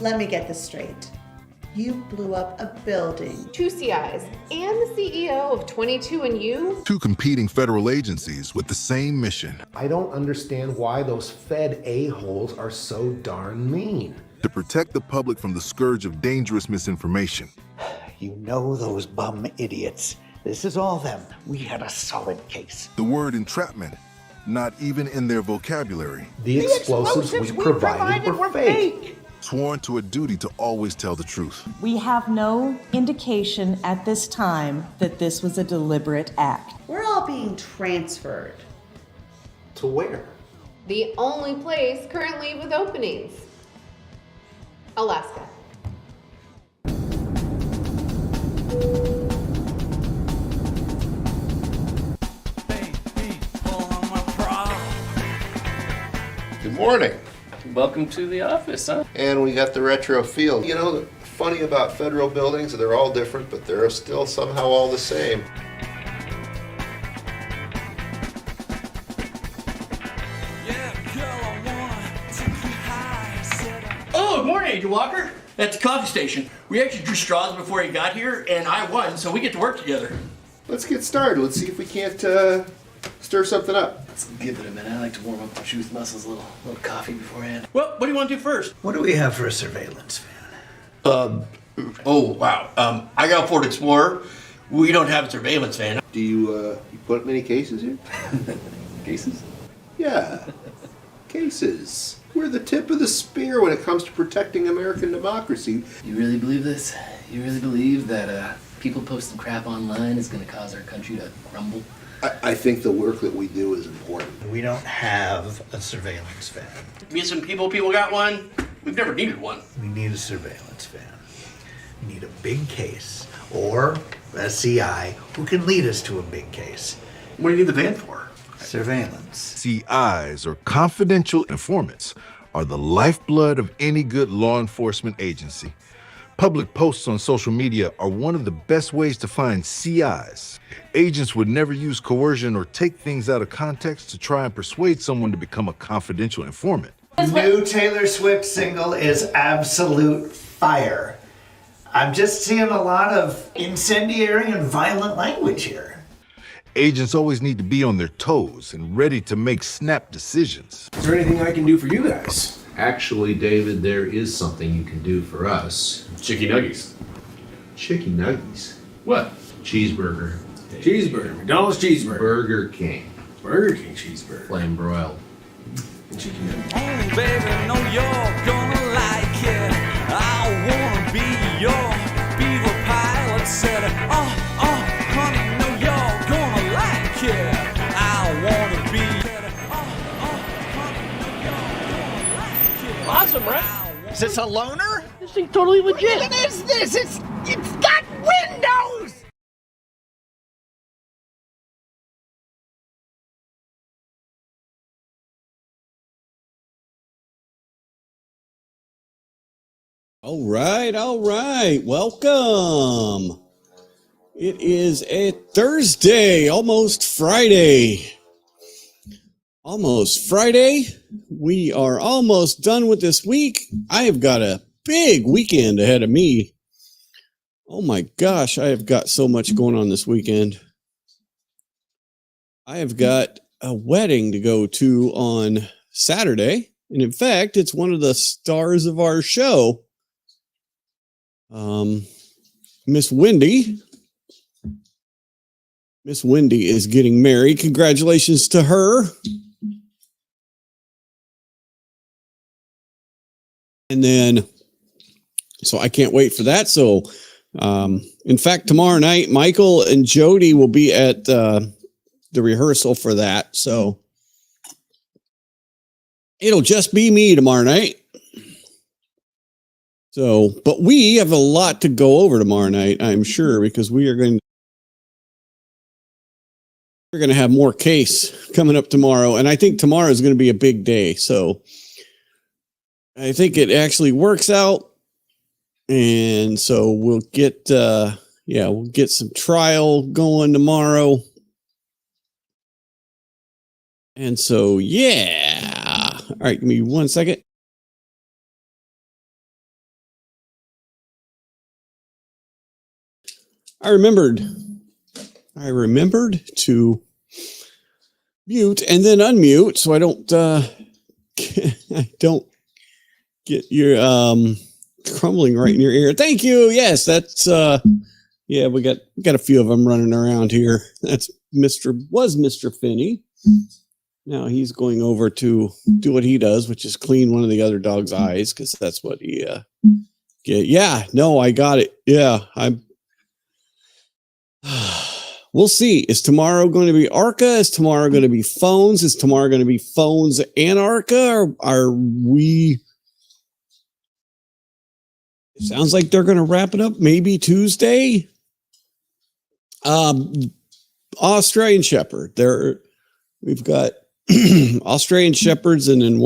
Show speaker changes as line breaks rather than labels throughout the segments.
Let me get this straight. You blew up a building.
2 CIs and the CEO of 22andU.
2 competing federal agencies with the same mission.
I don't understand why those Fed a-holes are so darn mean.
To protect the public from the scourge of dangerous misinformation.
You know those bum idiots. This is all them. We had a solid case.
The word entrapment, not even in their vocabulary.
The explosives we provided were fake.
Sworn to a duty to always tell the truth.
We have no indication at this time that this was a deliberate act.
We're all being transferred.
To where?
The only place currently with openings. Alaska.
Good morning.
Welcome to the office, huh?
And we got the retro feel. You know, the funny about federal buildings, they're all different, but they're still somehow all the same.
Oh, good morning, Agent Walker. At the coffee station. We actually drew straws before he got here, and I won, so we get to work together.
Let's get started. Let's see if we can't stir something up.
Let's give it a minute. I like to warm up the truth muscles a little coffee beforehand.
Well, what do you want to do first?
What do we have for a surveillance van?
Oh, wow. I got a Ford Explorer. We don't have a surveillance van.
Do you put many cases here?
Cases?
Yeah, cases. We're the tip of the spear when it comes to protecting American democracy.
You really believe this? You really believe that people posting crap online is going to cause our country to crumble?
I think the work that we do is important.
We don't have a surveillance van.
Me and some people got one. We've never needed one.
We need a surveillance van. We need a big case or a CI who can lead us to a big case.
What do you need the van for?
Surveillance.
CIs, or confidential informants, are the lifeblood of any good law enforcement agency. Public posts on social media are one of the best ways to find CIs. Agents would never use coercion or take things out of context to try and persuade someone to become a confidential informant.
New Taylor Swift single is absolute fire. I'm just seeing a lot of incendiary and violent language here.
Agents always need to be on their toes and ready to make snap decisions.
Is there anything I can do for you guys? Actually, David, there is something you can do for us.
Chicky nuggies.
Chicken nuggies.
What?
Cheeseburger.
Cheeseburger. McDonald's cheeseburger.
Burger King.
Burger King cheeseburger.
Flame broiled.
Chicky nuggies.
Oh, baby, know you're gonna like it. I wanna be your beaver pilot. Said, honey, know you're gonna like it. I wanna be.
Awesome, right?
Is this a loner?
This thing's totally legit.
What is this? It's got windows!
All right. Welcome. It is a Thursday, almost Friday. We are almost done with this week. I have got a big weekend ahead of me. Oh my gosh, I have got so much going on this weekend. I have got a wedding to go to on Saturday. And in fact, it's one of the stars of our show. Miss Wendy is getting married. Congratulations to her. And then, so I can't wait for that. So, in fact, tomorrow night, Michael and Jody will be at the rehearsal for that. So it'll just be me tomorrow night. So, but we have a lot to go over tomorrow night, I'm sure, because we're going to have more case coming up tomorrow. And I think tomorrow is going to be a big day. So I think it actually works out. And so we'll get some trial going tomorrow. And so, yeah. All right, give me 1 second. I remembered to mute and then unmute so I don't I don't get your crumbling right in your ear. Thank you. Yes, that's yeah, we got a few of them running around here. That's Mr. Finney. Now he's going over to do what he does, which is clean one of the other dog's eyes, because that's what he get. Yeah, no, I got it. Yeah, I'm we'll see. Is tomorrow going to be Arca? Is tomorrow going to be phones? Is tomorrow going to be phones and Arca? Or are we? It sounds like they're going to wrap it up maybe Tuesday. Australian Shepherd. We've got Australian Shepherds and then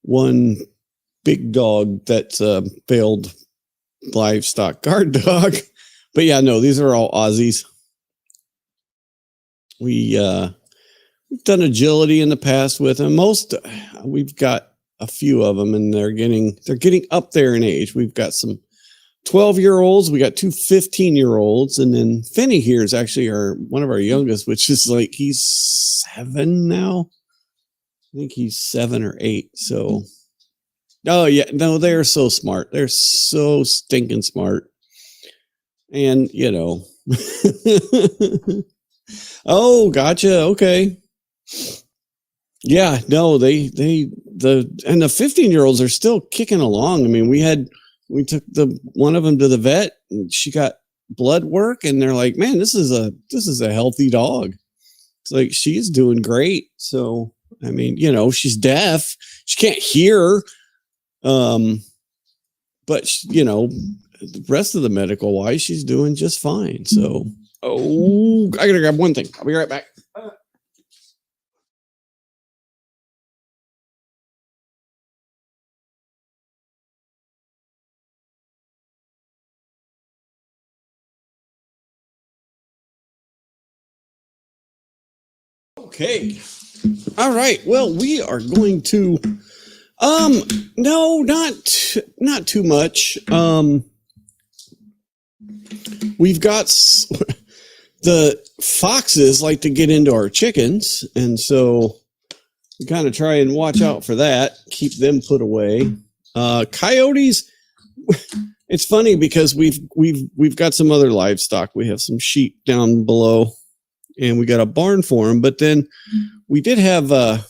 one big dog that's a failed livestock guard dog. But yeah, no, these are all Aussies. We've done agility in the past with them. We've got a few of them, and they're getting up there in age. We've got some 12-year-olds. We got two 15-year-olds, and then Finney here is actually one of our youngest, which is like he's 7 now. I think he's 7 or 8. So, oh yeah, no, they're so smart. They're so stinking smart. And, you know, oh, gotcha. Okay. Yeah, no, the 15-year-olds are still kicking along. I mean, we took one of them to the vet, and she got blood work, and they're like, man, this is a healthy dog. It's like, she's doing great. So, I mean, you know, she's deaf. She can't hear. But you know, the rest of the medical wise, she's doing just fine. So, I gotta grab one thing. I'll be right back. Okay. All right. Well, we are going to no, not too much. We've got the foxes like to get into our chickens, and so we kind of try and watch out for that, keep them put away. Coyotes, it's funny because we've got some other livestock. We have some sheep down below, and we got a barn for them, but then we did have a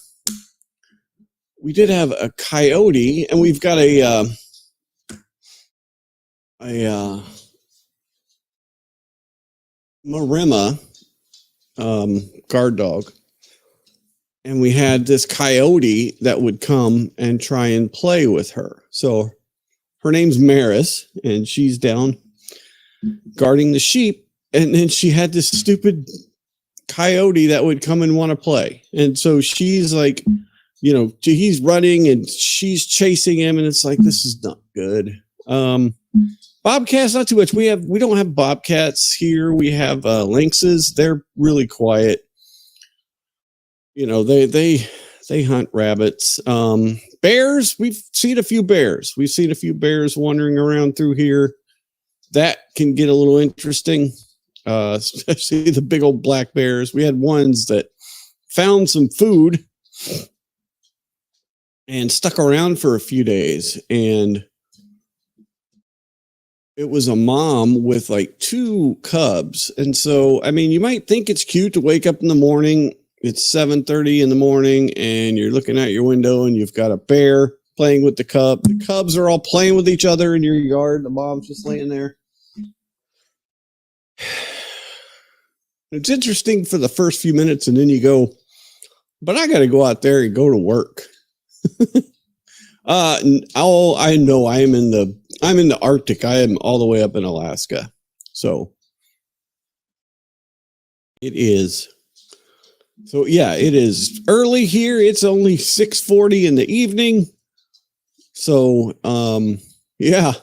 coyote, and we've got a Maremma guard dog, and we had this coyote that would come and try and play with her. So her name's Maris, and she's down guarding the sheep, and then she had this stupid coyote that would come and want to play, and so she's like, you know, he's running and she's chasing him, and it's like, this is not good. Bobcats, not too much. We don't have bobcats here. We have lynxes. They're really quiet. You know, they hunt rabbits. Bears, we've seen a few bears. We've seen a few bears wandering around through here. That can get a little interesting, especially the big old black bears. We had ones that found some food and stuck around for a few days, and it was a mom with like 2 cubs. And so, I mean, you might think it's cute to wake up in the morning. It's 7:30 in the morning, and you're looking out your window, and you've got a bear playing with the cub. The cubs are all playing with each other in your yard. The mom's just laying there. It's interesting for the first few minutes, and then you go, but I got to go out there and go to work. I know I'm in the Arctic. I am all the way up in Alaska. So it is. So yeah, it is early here. It's only 6:40 in the evening. So, yeah.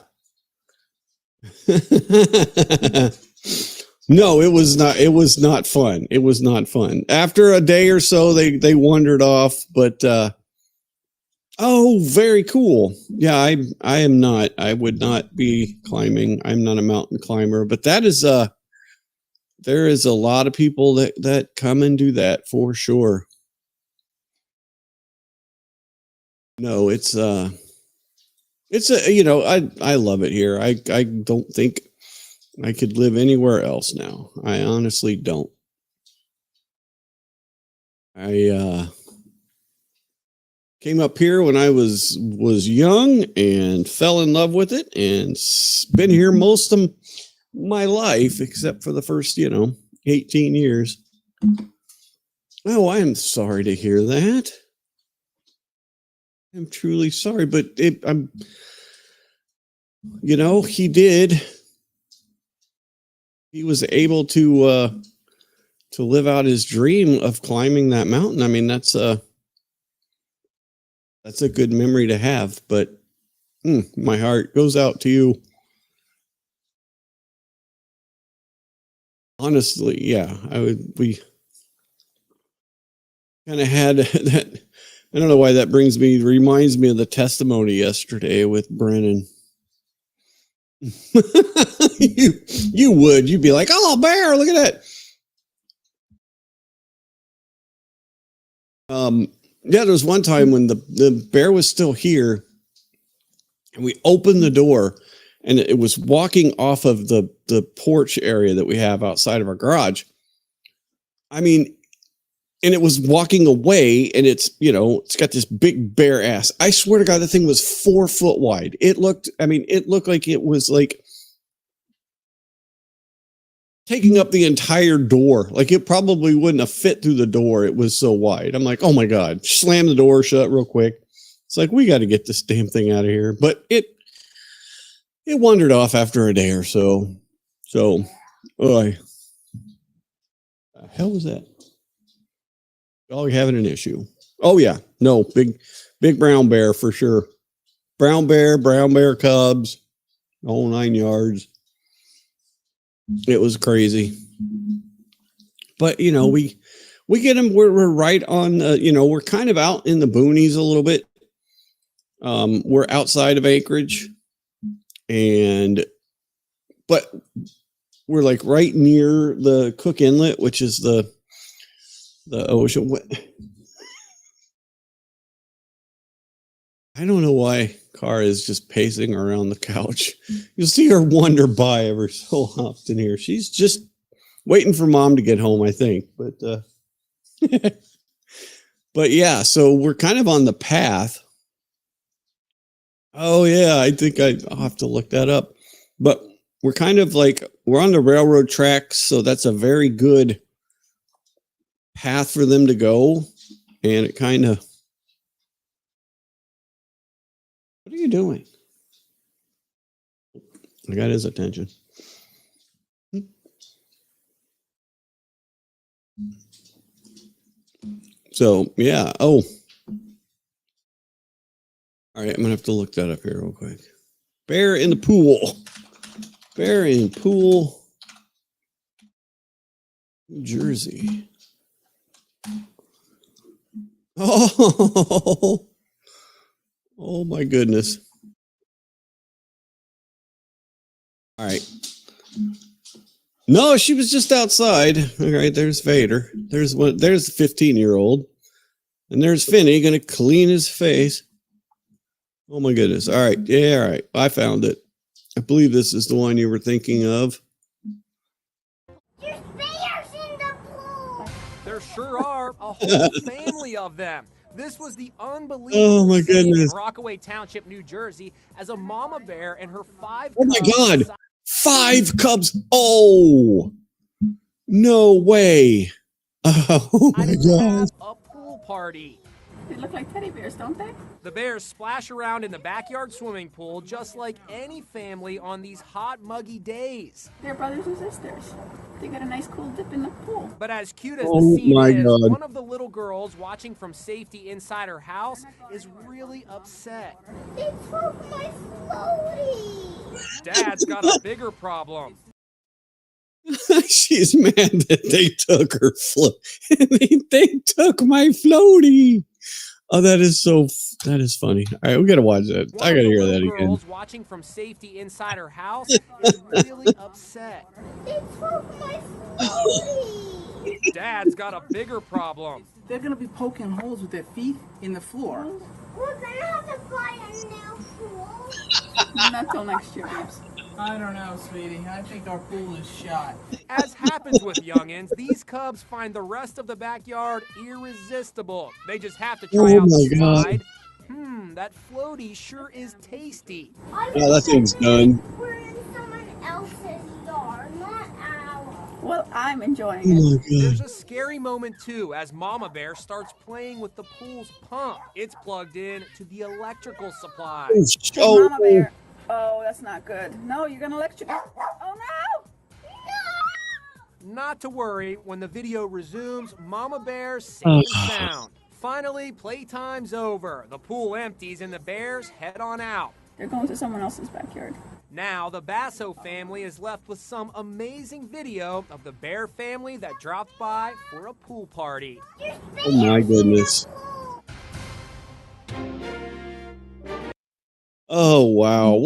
No, it was not fun. It was not fun. After a day or so, they wandered off, but, Oh, very cool. Yeah, I am not. I would not be climbing. I'm not a mountain climber, but that is there is a lot of people that come and do that for sure. No, it's a I love it here. I don't think I could live anywhere else now. I honestly don't. I came up here when I was young and fell in love with it, and been here most of my life except for the first 18 years. Oh, I am sorry to hear that. I'm truly sorry, but he was able to live out his dream of climbing that mountain. I mean, that's a good memory to have, but my heart goes out to you. Honestly, yeah, we kind of had that. I don't know why that reminds me of the testimony yesterday with Brennan. You'd be like, oh, bear, look at that. Yeah, there was one time when the bear was still here, and we opened the door, and it was walking off of the porch area that we have outside of our garage. I mean, and it was walking away, and it's got this big bear ass. I swear to God, the thing was 4 foot wide. It looked like it was like taking up the entire door. Like it probably wouldn't have fit through the door. It was so wide. I'm like, oh my God, slam the door shut real quick. It's like, we got to get this damn thing out of here. But it wandered off after a day or so. So, the hell was that? Oh, you're having an issue. Oh yeah. No, big brown bear for sure. Brown bear cubs, the whole 9 yards. It was crazy. But we get them. We're right on we're kind of out in the boonies a little bit. We're outside of Anchorage, but we're like right near the Cook Inlet, which is the ocean. I don't know why Carrie is just pacing around the couch. You'll see her wander by ever so often here. She's just waiting for Mom to get home, I think. But but yeah, so we're kind of on the path. Oh yeah, I think I'll have to look that up. But we're kind of like, we're on the railroad tracks, so that's a very good path for them to go. And it kind of, what are you doing? I got his attention. So yeah. Oh, all right. I'm gonna have to look that up here real quick. Bear in the pool. Bear in pool, New Jersey. Oh, oh my goodness. All right. No, she was just outside. All right, there's Vader. There's the 15-year-old. And there's Finney gonna clean his face. Oh my goodness. All right. Yeah, all right. I found it. I believe this is the one you were thinking of.
There's bears in the pool.
There sure are. A whole family of them. This was the unbelievable
Oh my
scene in
goodness.
Rockaway Township, New Jersey, as a mama bear and her 5
Oh my
cubs
God. 5 cubs. Oh, no way. Oh my
decided to
God.
have a pool party.
They look like teddy bears, don't they?
The bears splash around in the backyard swimming pool just like any family on these hot, muggy days.
They're brothers and sisters. They got a nice cool dip in the pool.
But as cute as
Oh
the scene
my
is,
God.
one of the little girls watching from safety inside her house is really upset.
They took my floaty.
Dad's got a bigger problem.
She's mad that they took her float. They took my floaty. Oh, that is funny. All right, we gotta watch that. I gotta hear that again.
Girls watching from safety inside her house is really upset.
They broke my floaty.
Dad's got a bigger problem.
They're gonna be poking holes with their feet in the floor.
We're gonna have to buy a new pool.
Not till next year, babes. I don't know, sweetie. I think our pool is shot.
As happens with youngins, these cubs find the rest of the backyard irresistible. They just have to try out the slide. That floaty sure is tasty.
Yeah, that thing's done.
We're in someone else's yard, not ours.
Well, I'm enjoying
Oh
it.
There's a scary moment too as Mama Bear starts playing with the pool's pump. It's plugged in to the electrical supply.
Hey, Mama Bear. Oh, that's not good. No, you're gonna electrocute. Oh no!
Not to worry, when the video resumes, Mama Bear's safe and sound. Finally, playtime's over. The pool empties and the bears head on out.
They're going to someone else's backyard.
Now, the Basso family is left with some amazing video of the bear family that dropped by for a pool party.
Oh my goodness. Oh wow,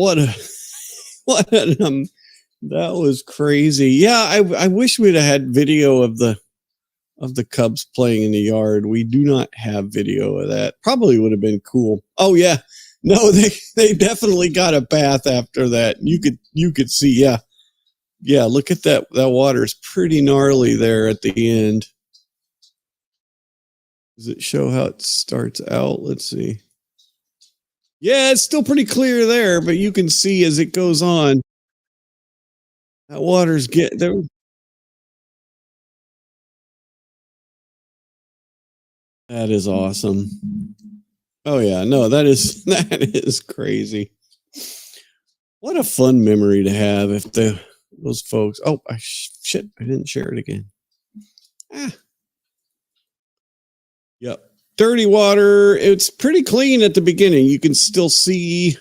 that was crazy. Yeah, I wish we'd have had video of the cubs playing in the yard. We do not have video of that. Probably would have been cool. Oh yeah. No, they definitely got a bath after that. You could see, yeah. Yeah, look at that. That water's pretty gnarly there at the end. Does it show how it starts out? Let's see. Yeah, it's still pretty clear there, but you can see as it goes on, that water's getting there. That is awesome. Oh yeah, no, that is crazy. What a fun memory to have if those folks. Oh, shit! I didn't share it again. Yep. Dirty water. It's pretty clean at the beginning. You can still see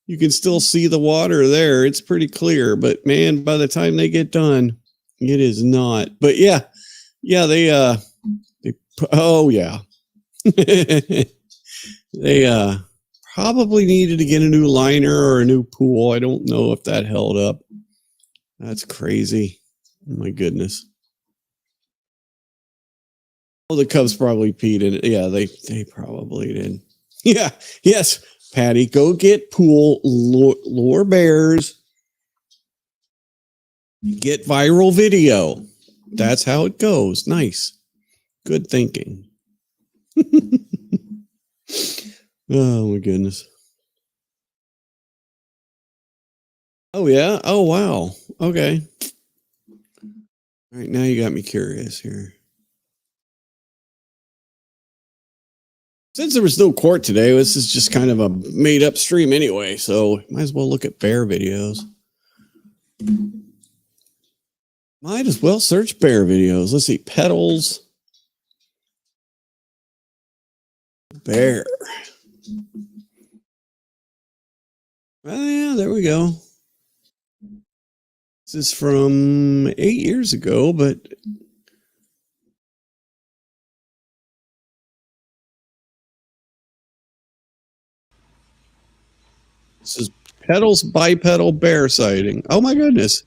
the water there. It's pretty clear, but man, by the time they get done, it is not. But yeah, they oh yeah. They probably needed to get a new liner or a new pool. I don't know if that held up. That's crazy. Oh my goodness. Oh, the Cubs probably peed in it. Yeah, they probably did. Yeah, yes, Patty, go get pool, lure bears, get viral video. That's how it goes. Nice. Good thinking. Oh my goodness. Oh yeah. Oh wow. Okay. All right, now you got me curious here. Since there was no court today, this is just kind of a made-up stream anyway, so might as well look at bear videos. Might as well search bear videos. Let's see, petals. Bear. Oh yeah, there we go. This is from 8 years ago, but this is petals bipedal bear sighting. Oh my goodness.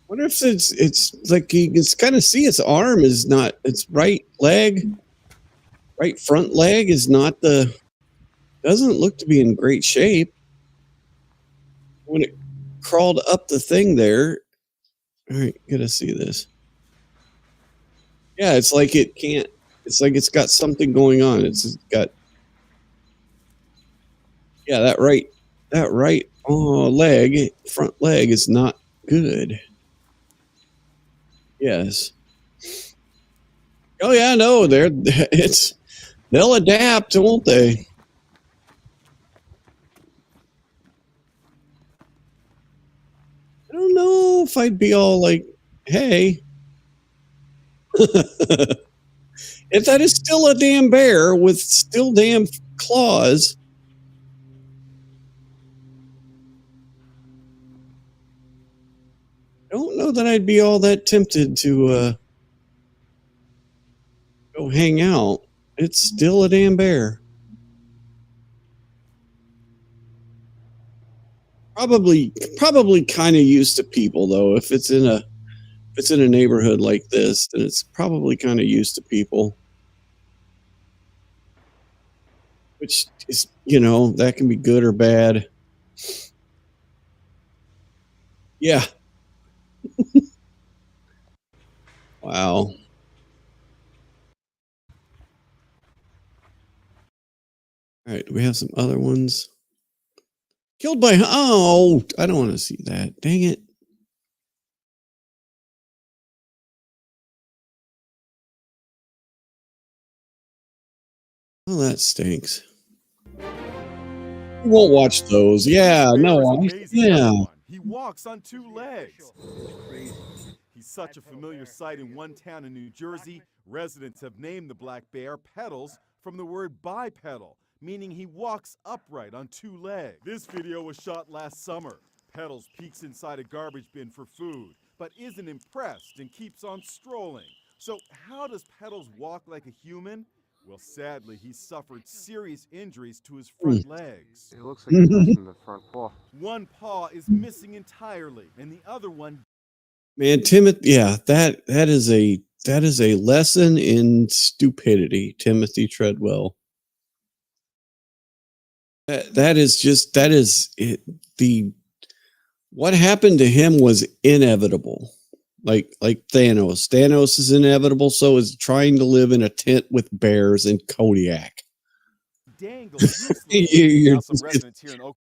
Wonder if it's like you can kind of see its arm is not, its right front leg is not doesn't look to be in great shape. When it crawled up the thing there, all right, gotta see this. Yeah, it's like it can't, it's like it's got something going on. It's got, yeah, that right front leg is not good. Yes. Oh yeah, no, they'll adapt, won't they? I don't know if I'd be all like, hey. If that is still a damn bear with still damn claws. I don't know that I'd be all that tempted to go hang out. It's still a damn bear. Probably kind of used to people though. If it's in a neighborhood like this, then it's probably kind of used to people. Which is, that can be good or bad. Yeah. Wow. All right. Do we have some other ones? Killed by, I don't want to see that. Dang it. Oh, that stinks. We won't watch those. Yeah, no. Yeah.
He walks on two legs. He's such a familiar sight in one town in New Jersey. Residents have named the black bear Pedals from the word bipedal, meaning he walks upright on two legs. This video was shot last summer. Pedals peeks inside a garbage bin for food, but isn't impressed and keeps on strolling. So how does Pedals walk like a human? Well, sadly, he suffered serious injuries to his front legs.
It looks like he's missing the front paw.
One paw is missing entirely, and the other one...
Man, Timothy, yeah, that is a lesson in stupidity, Timothy Treadwell. That is it. What happened to him was inevitable. Like Thanos. Thanos is inevitable, so is trying to live in a tent with bears in Kodiak.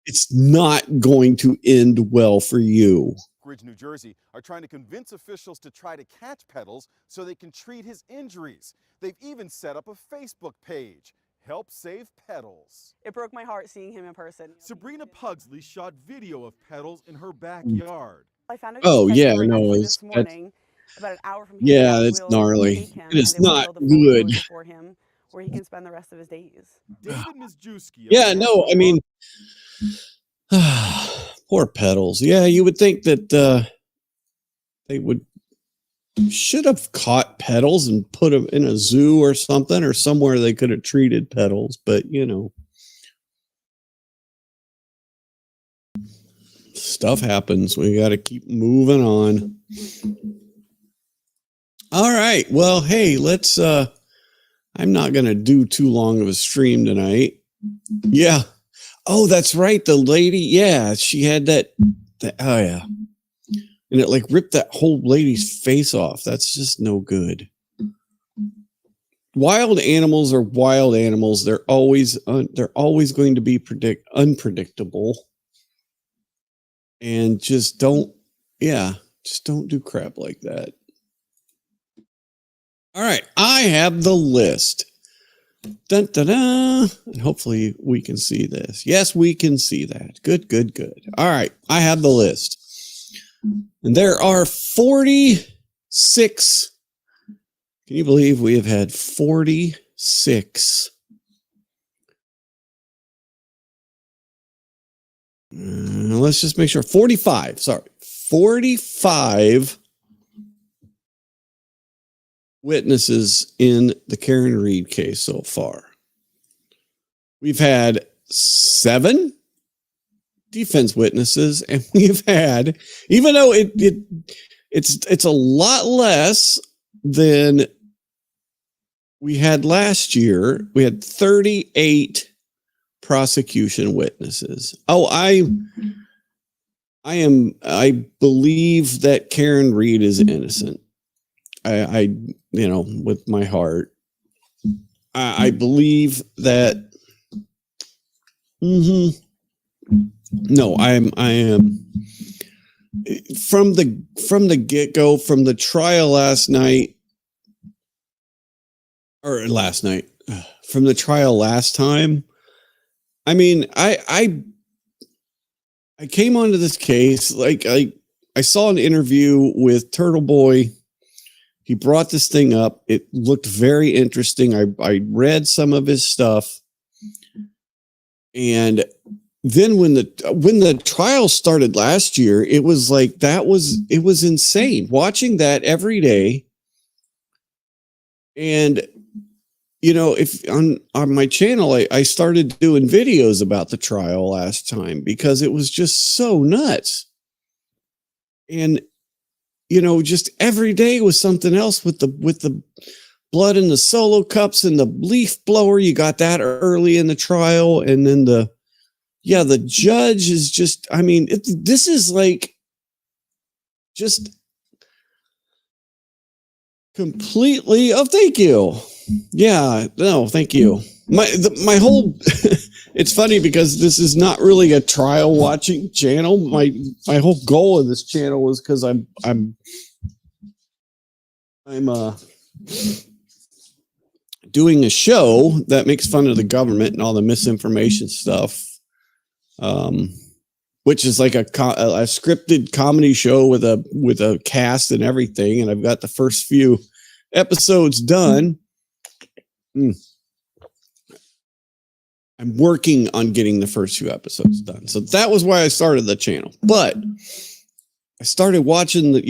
It's not going to end well for you.
New Jersey are trying to convince officials to try to catch Pedals so they can treat his injuries. They've even set up a Facebook page. Help Save Pedals.
It broke my heart seeing him in person.
Sabrina Pugsley shot video of Pedals in her backyard.
I found out
this
morning, about an hour from
here. Yeah, it's gnarly. It is not good.
For him, where he can spend the rest of his days.
David Mizjewski.
Yeah, no, I mean, poor Pedals. Yeah, you would think that they should have caught Pedals and put him in a zoo or something, or somewhere they could have treated Pedals, but stuff happens. We got to keep moving on. All right. Well, hey, let's I'm not going to do too long of a stream tonight. Yeah. Oh, that's right. The lady. Yeah. She had that. Oh yeah. And it ripped that whole lady's face off. That's just no good. Wild animals are wild animals. They're always going to be unpredictable. And just don't do crap like that. All right, I have the list. Dun, dun, dun. And hopefully we can see this. Yes, we can see that. Good. All right, I have the list. And there are 46. Can you believe we have had 46? Let's just make sure. 45. Sorry. 45 witnesses in the Karen Reed case so far. We've had 7 defense witnesses, and we've had, even though it's a lot less than we had last year, we had 38 prosecution witnesses. Oh, I believe that Karen Reed is innocent. I with my heart, I believe that. No, I am from the get-go, from the trial from the trial last time. I mean, I came onto this case, I saw an interview with Turtle Boy He brought this thing up. It looked very interesting. I read some of his stuff. And then when the trial started last year, it was like it was insane watching that every day. And if on my channel, I started doing videos about the trial last time because it was just so nuts. And just every day was something else with the blood in the solo cups and the leaf blower. You got that early in the trial. And then the judge is just, this is like just completely, oh, thank you. Yeah, no, thank you. My whole, it's funny because this is not really a trial watching channel. My whole goal of this channel was because I'm doing a show that makes fun of the government and all the misinformation stuff, which is like a scripted comedy show with a cast and everything. And I've got the first few episodes done. I'm working on getting the first few episodes done. So that was why I started the channel. But I started watching I've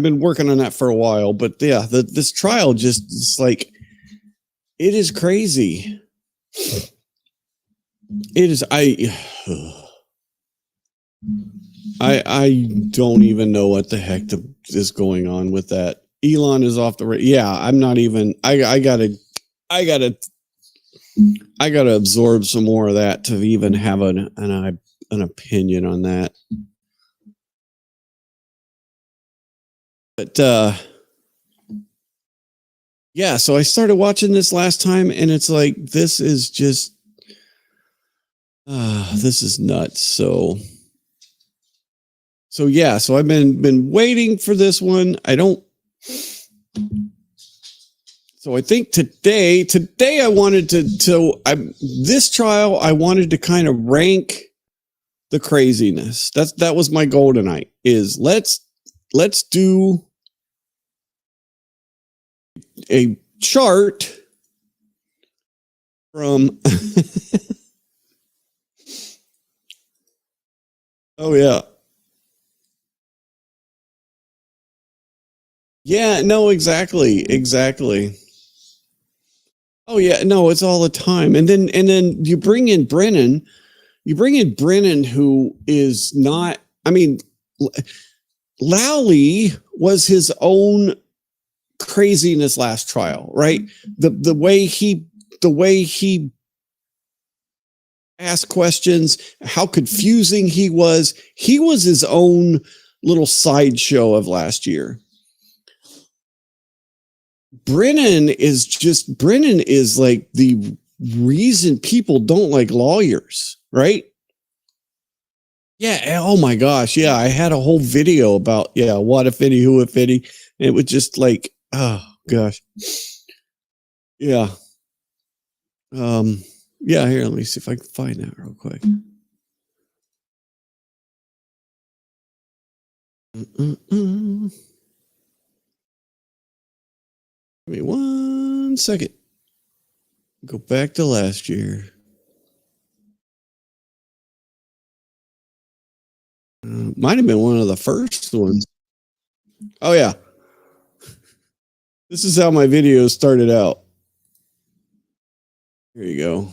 been working on that for a while, but yeah, this trial it's like, it is crazy. It is, I don't even know what the heck is going on with that. Elon is off the yeah, I'm not even, I gotta absorb some more of that to even have an opinion on that. But yeah, so I started watching this last time, and it's like, this is just this is nuts. So yeah, so I've been waiting for this one. So I think today I wanted this trial, I wanted to kind of rank the craziness. That was my goal tonight, is let's do a chart from oh yeah. Yeah, no, exactly. Oh yeah, no, it's all the time. And then you bring in Brennan, who is not, Lowley was his own craziness last trial, right? The way he asked questions, how confusing he was his own little sideshow of last year. Brennan is like the reason people don't like lawyers, right? Yeah. Oh my gosh. Yeah. I had a whole video about, what if any, who if any. And it was just like, oh gosh. Yeah. Yeah. Here, let me see if I can find that real quick. Give me 1 second. Go back to last year. Might have been one of the first ones. Oh, yeah. This is how my videos started out. Here you go.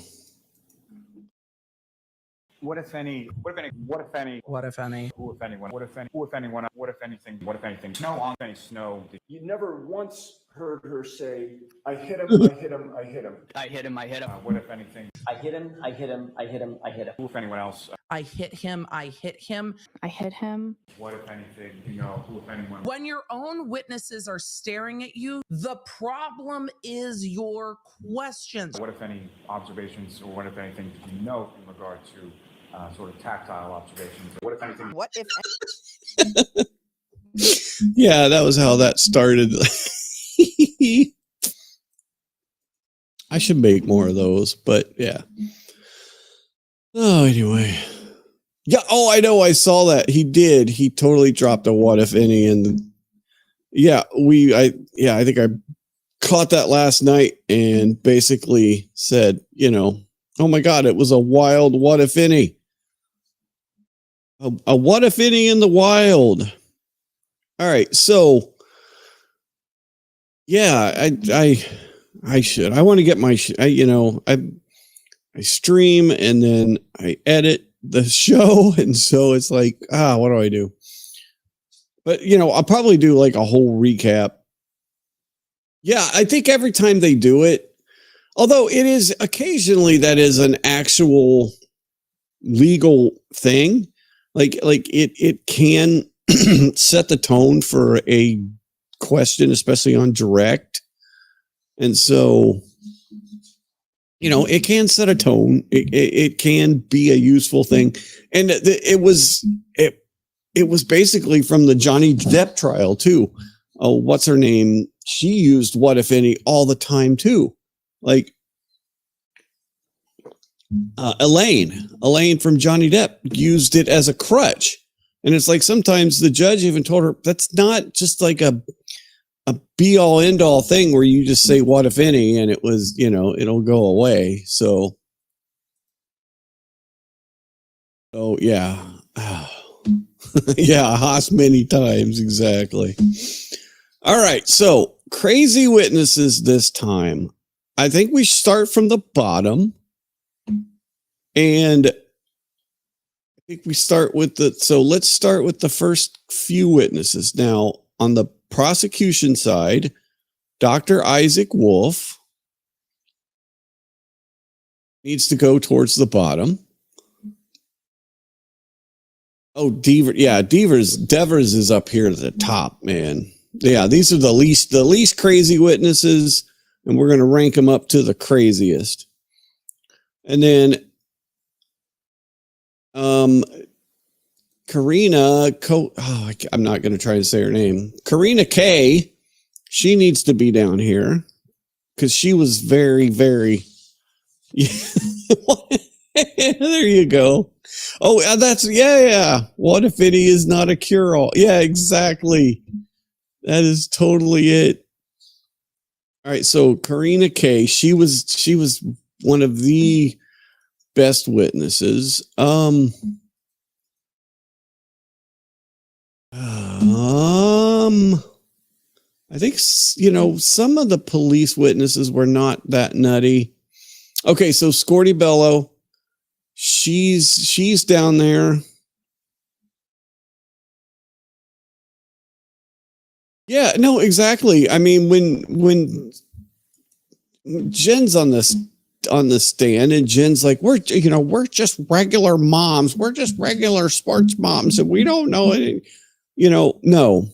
What if any, who if anything, snow on any snow.
You never once heard her say, I hit him.
What if anything?
I hit him.
Who if anyone else?
I hit him.
What if anything, who if anyone?
When your own witnesses are staring at you, the problem is your questions.
What if any observations, or what if anything in regard to sort of tactile observations? What if anything?
What if?
Yeah, that was how that started. I should make more of those, but yeah. Oh, anyway. Yeah. Oh, I know. I saw that. He did. He totally dropped a what if any. And yeah, I think I caught that last night and basically said, oh my God, it was a wild what if any. A what if any in the wild. All right, so yeah, I should. I want to get my I stream and then I edit the show, and so it's like, what do I do? But I'll probably do like a whole recap. Yeah, I think every time they do it, although it is occasionally that is an actual legal thing, like it can set the tone for a question, especially on direct. And so, it can set a tone. It can be a useful thing. And it was basically from the Johnny Depp trial too. Oh, what's her name? She used what if any all the time too. Like Elaine from Johnny Depp used it as a crutch. And it's like sometimes the judge even told her that's not just like a be all end all thing where you just say what if any and it was, it'll go away. So yeah. Yeah, Haas many times, exactly. All right, so crazy witnesses this time. I think we start from the bottom. And I think we start with let's start with the first few witnesses. Now, on the prosecution side, Dr. Isaac Wolf needs to go towards the bottom. Oh, Devers is up here at the top, man. Yeah, these are the least crazy witnesses, and we're going to rank them up to the craziest. And then I'm not going to try to say her name. Karina K, she needs to be down here because she was very, very. There you go. Oh, that's yeah. What if any is not a cure-all? Yeah, exactly. That is totally it. All right, so Karina K, she was one of the best witnesses. I think some of the police witnesses were not that nutty. Okay, so Scorty Bello, she's down there. Yeah, no, exactly. I mean, when Jen's on the stand and Jen's like, we're just regular moms. We're just regular sports moms and we don't know it. No,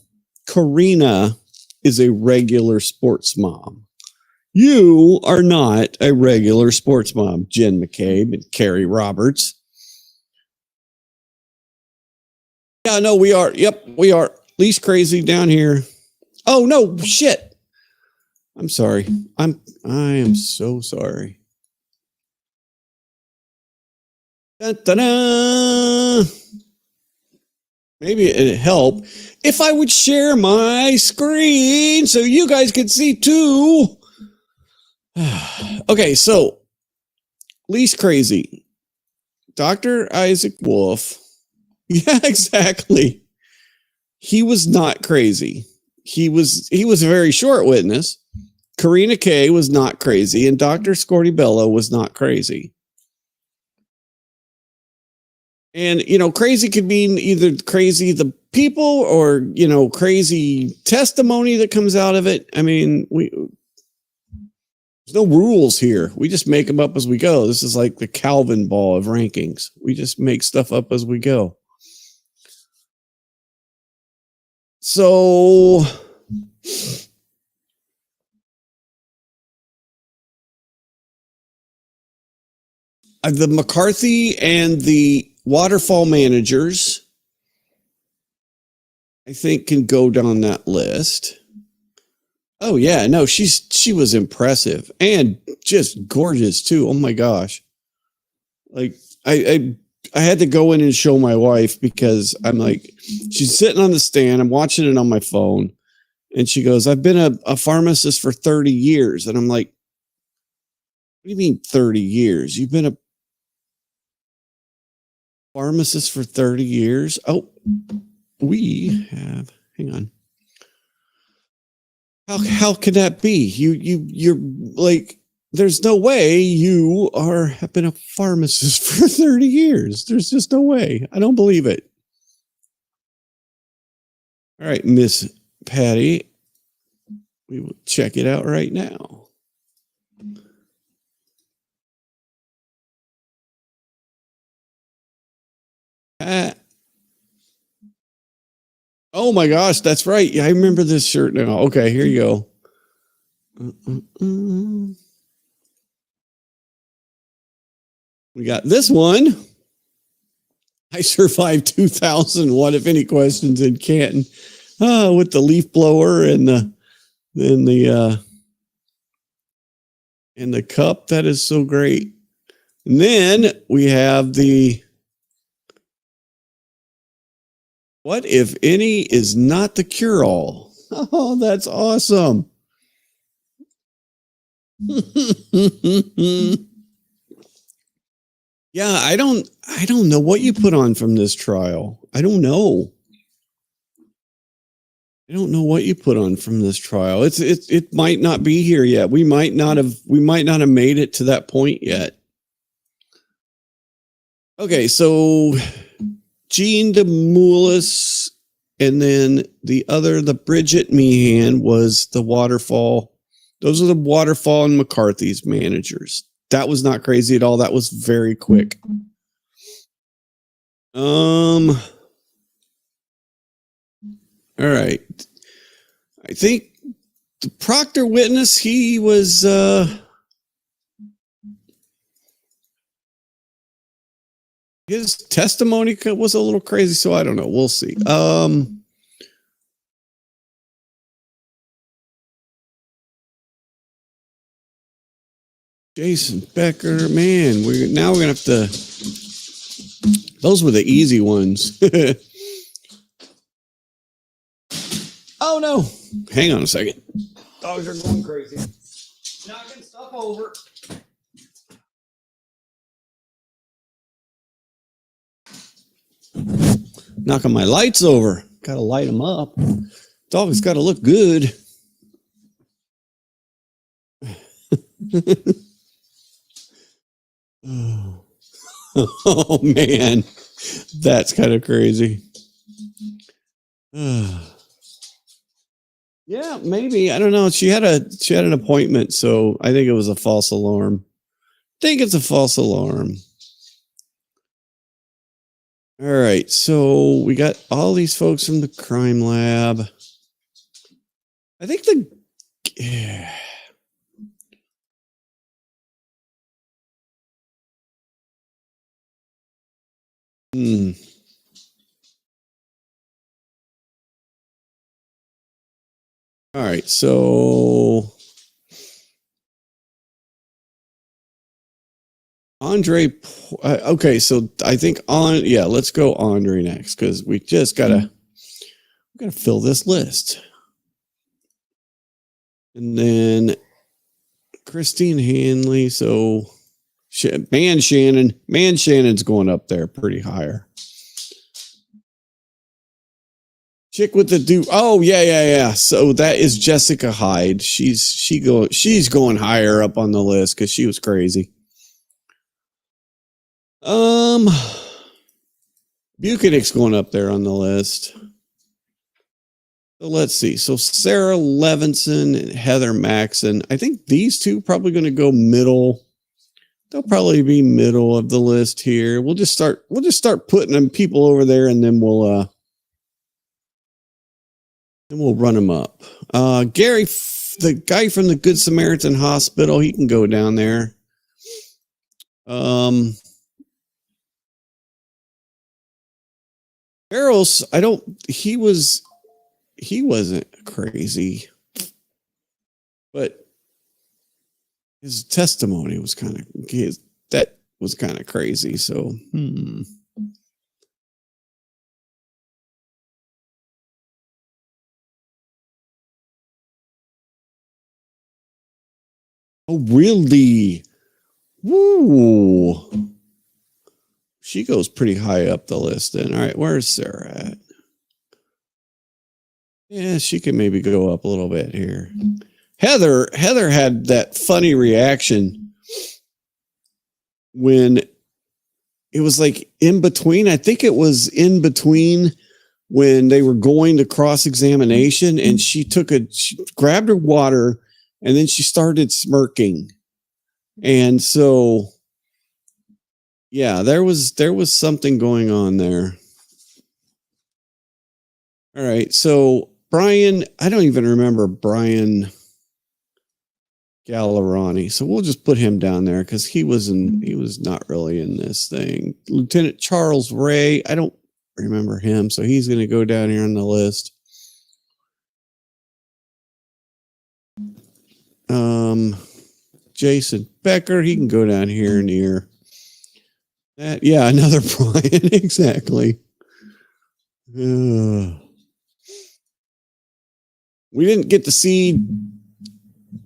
Karina is a regular sports mom. You are not a regular sports mom, Jen McCabe and Carrie Roberts. Yeah, no, we are. Yep, we are. Least crazy down here. Oh no, shit. I'm sorry. I am so sorry. Da-da-da. Maybe it'd help if I would share my screen so you guys could see too. Okay, so least crazy. Dr. Isaac Wolf. Yeah, exactly. He was not crazy. He was a very short witness. Karina K was not crazy, and Dr. Scorty Bello was not crazy. And, crazy could mean either crazy the people or, crazy testimony that comes out of it. I mean, there's no rules here. We just make them up as we go. This is like the Calvin ball of rankings. We just make stuff up as we go. So the McCarthy and the waterfall managers, I think, can go down that list. Oh yeah, no, she was impressive and just gorgeous too. Oh my gosh. Like I had to go in and show my wife because I'm like, she's sitting on the stand. I'm watching it on my phone And she goes, I've been a pharmacist for 30 years. And I'm like, what do you mean 30 years? You've been a pharmacist for 30 years? Oh, we have, hang on. How can that be? You're like, there's no way you have been a pharmacist for 30 years. There's just no way. I don't believe it. All right, Miss Patty, we will check it out right now. Oh my gosh, that's right. Yeah, I remember this shirt now. Okay, here you go. We got this one. I survived 2000. What if any questions in Canton? With the leaf blower and the cup. That is so great. And then we have the what if any is not the cure-all? Oh, that's awesome. Yeah, I don't know what you put on from this trial. I don't know. I don't know what you put on from this trial. It might not be here yet. We might not have made it to that point yet. Okay, so Jean DeMoulis, and then the Bridget Meehan was the Waterfall. Those are the Waterfall and McCarthy's managers. That was not crazy at all. That was very quick. All right. I think the Proctor witness, he was his testimony was a little crazy, so I don't know. We'll see. Jason Becker, man, we're gonna have to. Those were the easy ones. Oh no! Hang on a second. Dogs are going crazy. Knocking stuff over. Knocking my lights over. Gotta light them up. Dog's gotta look good. Oh man, that's kind of crazy. Yeah, maybe. I don't know. She had an appointment, so I think it was a false alarm. I think it's a false alarm. All right, so we got all these folks from the crime lab. I think All right, so Andre. Okay, so I think let's go Andre next because we just gotta fill this list, and then Christine Hanley. So ManShanon's going up there pretty higher. Chick with the do. Oh yeah. So that is Jessica Hyde. She's going higher up on the list because she was crazy. Buchanan's going up there on the list. So let's see. So Sarah Levinson and Heather Maxon. I think these two probably going to go middle. They'll probably be middle of the list here. We'll just start putting them people over there, and then we'll run them up. Gary, the guy from the Good Samaritan Hospital, he can go down there. Barrels, he wasn't crazy, but his testimony was kind of crazy. So, Oh, really? Woo. She goes pretty high up the list then. All right, where's Sarah at? Yeah, she can maybe go up a little bit here. Heather had that funny reaction when it was like in between. I think it was in between when they were going to cross-examination, and she grabbed her water and then she started smirking. And so, yeah, there was something going on there. All right. So Brian, I don't even remember Brian Gallerani. So we'll just put him down there because he was not really in this thing. Lieutenant Charles Ray, I don't remember him. So he's going to go down here on the list. Jason Becker, he can go down here near that. Yeah, another Brian. Exactly. We didn't get to see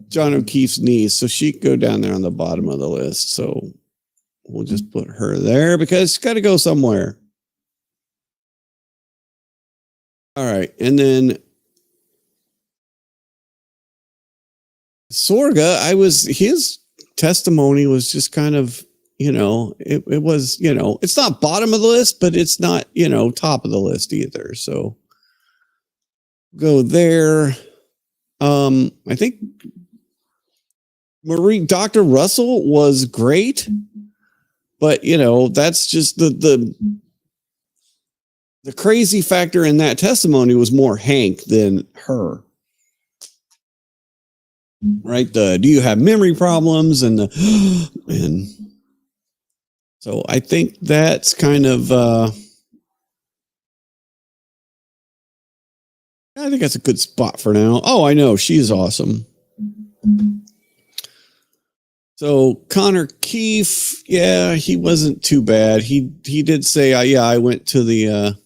John O'Keefe's niece, so she can go down there on the bottom of the list. So we'll just put her there because she's got to go somewhere. All right. And then Sorga, his testimony was just kind of, it was, it's not bottom of the list, but it's not, top of the list either. So go there. I think Dr. Russell was great, but that's just the crazy factor in that testimony was more Hank than her. Right? Do you have memory problems? And so I think that's kind of, I think that's a good spot for now. Oh, I know. She's awesome. So Connor Keefe, yeah, he wasn't too bad. He did say, I went to the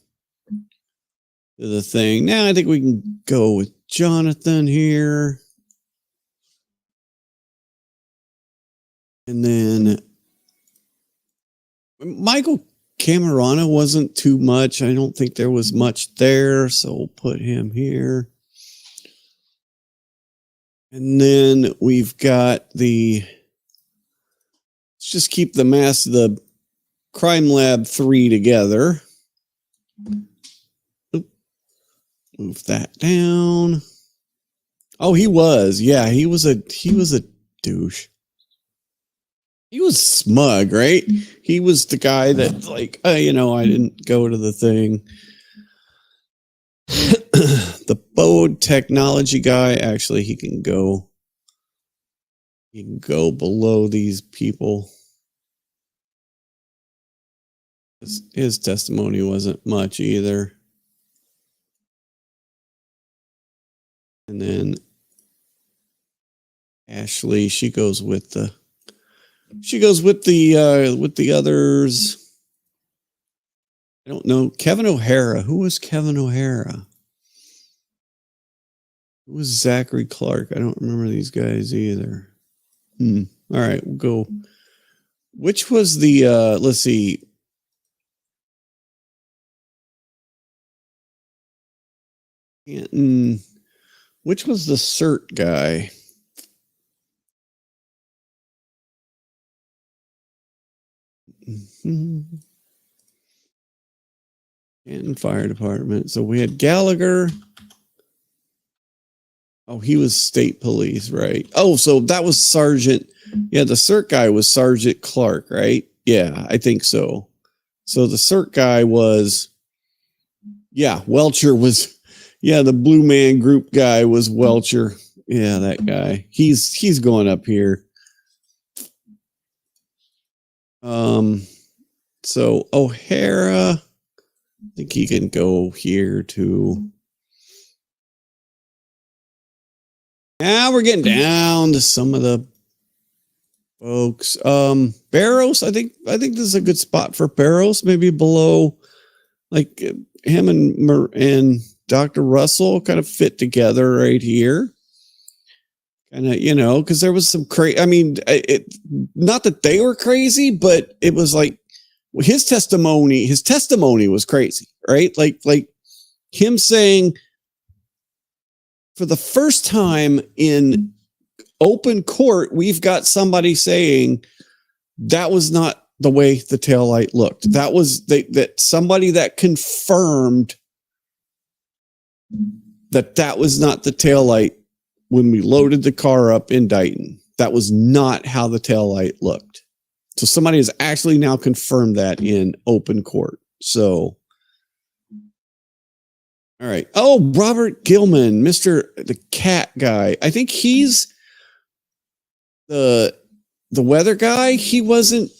thing. Now I think we can go with Jonathan here. And then Michael Camerana wasn't too much. I don't think there was much there. So we'll put him here. And then we've got let's just keep the Crime Lab 3 together. Move that down. Oh, he was. Yeah, he was a douche. He was smug, right? He was the guy that I didn't go to the thing. The Bode technology guy, actually, he can go below these people. His testimony wasn't much either. And then Ashley, she goes with the others. I don't know. Kevin O'Hara. Who was Kevin O'Hara? Who was Zachary Clark? I don't remember these guys either. All right, we'll go. Which was the let's see. Which was the CERT guy? And fire department. So we had Gallagher. Oh, he was state police, right? Oh, so that was Sergeant. Yeah, the CERT guy was Sergeant Clark, right? Yeah, I think so. So the CERT guy was, Welcher was, the Blue Man Group guy was Welcher. Yeah, that guy. He's going up here. So O'Hara, I think he can go here too. Now we're getting down to some of the folks. Barrows, I think this is a good spot for Barrows, maybe below, like him and Dr. Russell kind of fit together right here. kind of, because there was some crazy. I mean, not that they were crazy, but it was like his testimony was crazy, right? Like him saying for the first time in open court, we've got somebody saying that was not the way the taillight looked. That was that somebody that confirmed that was not the taillight when we loaded the car up in Dighton. That was not how the taillight looked. So somebody has actually now confirmed that in open court. So, all right. Oh, Robert Gilman, the cat guy. I think he's the weather guy. He wasn't,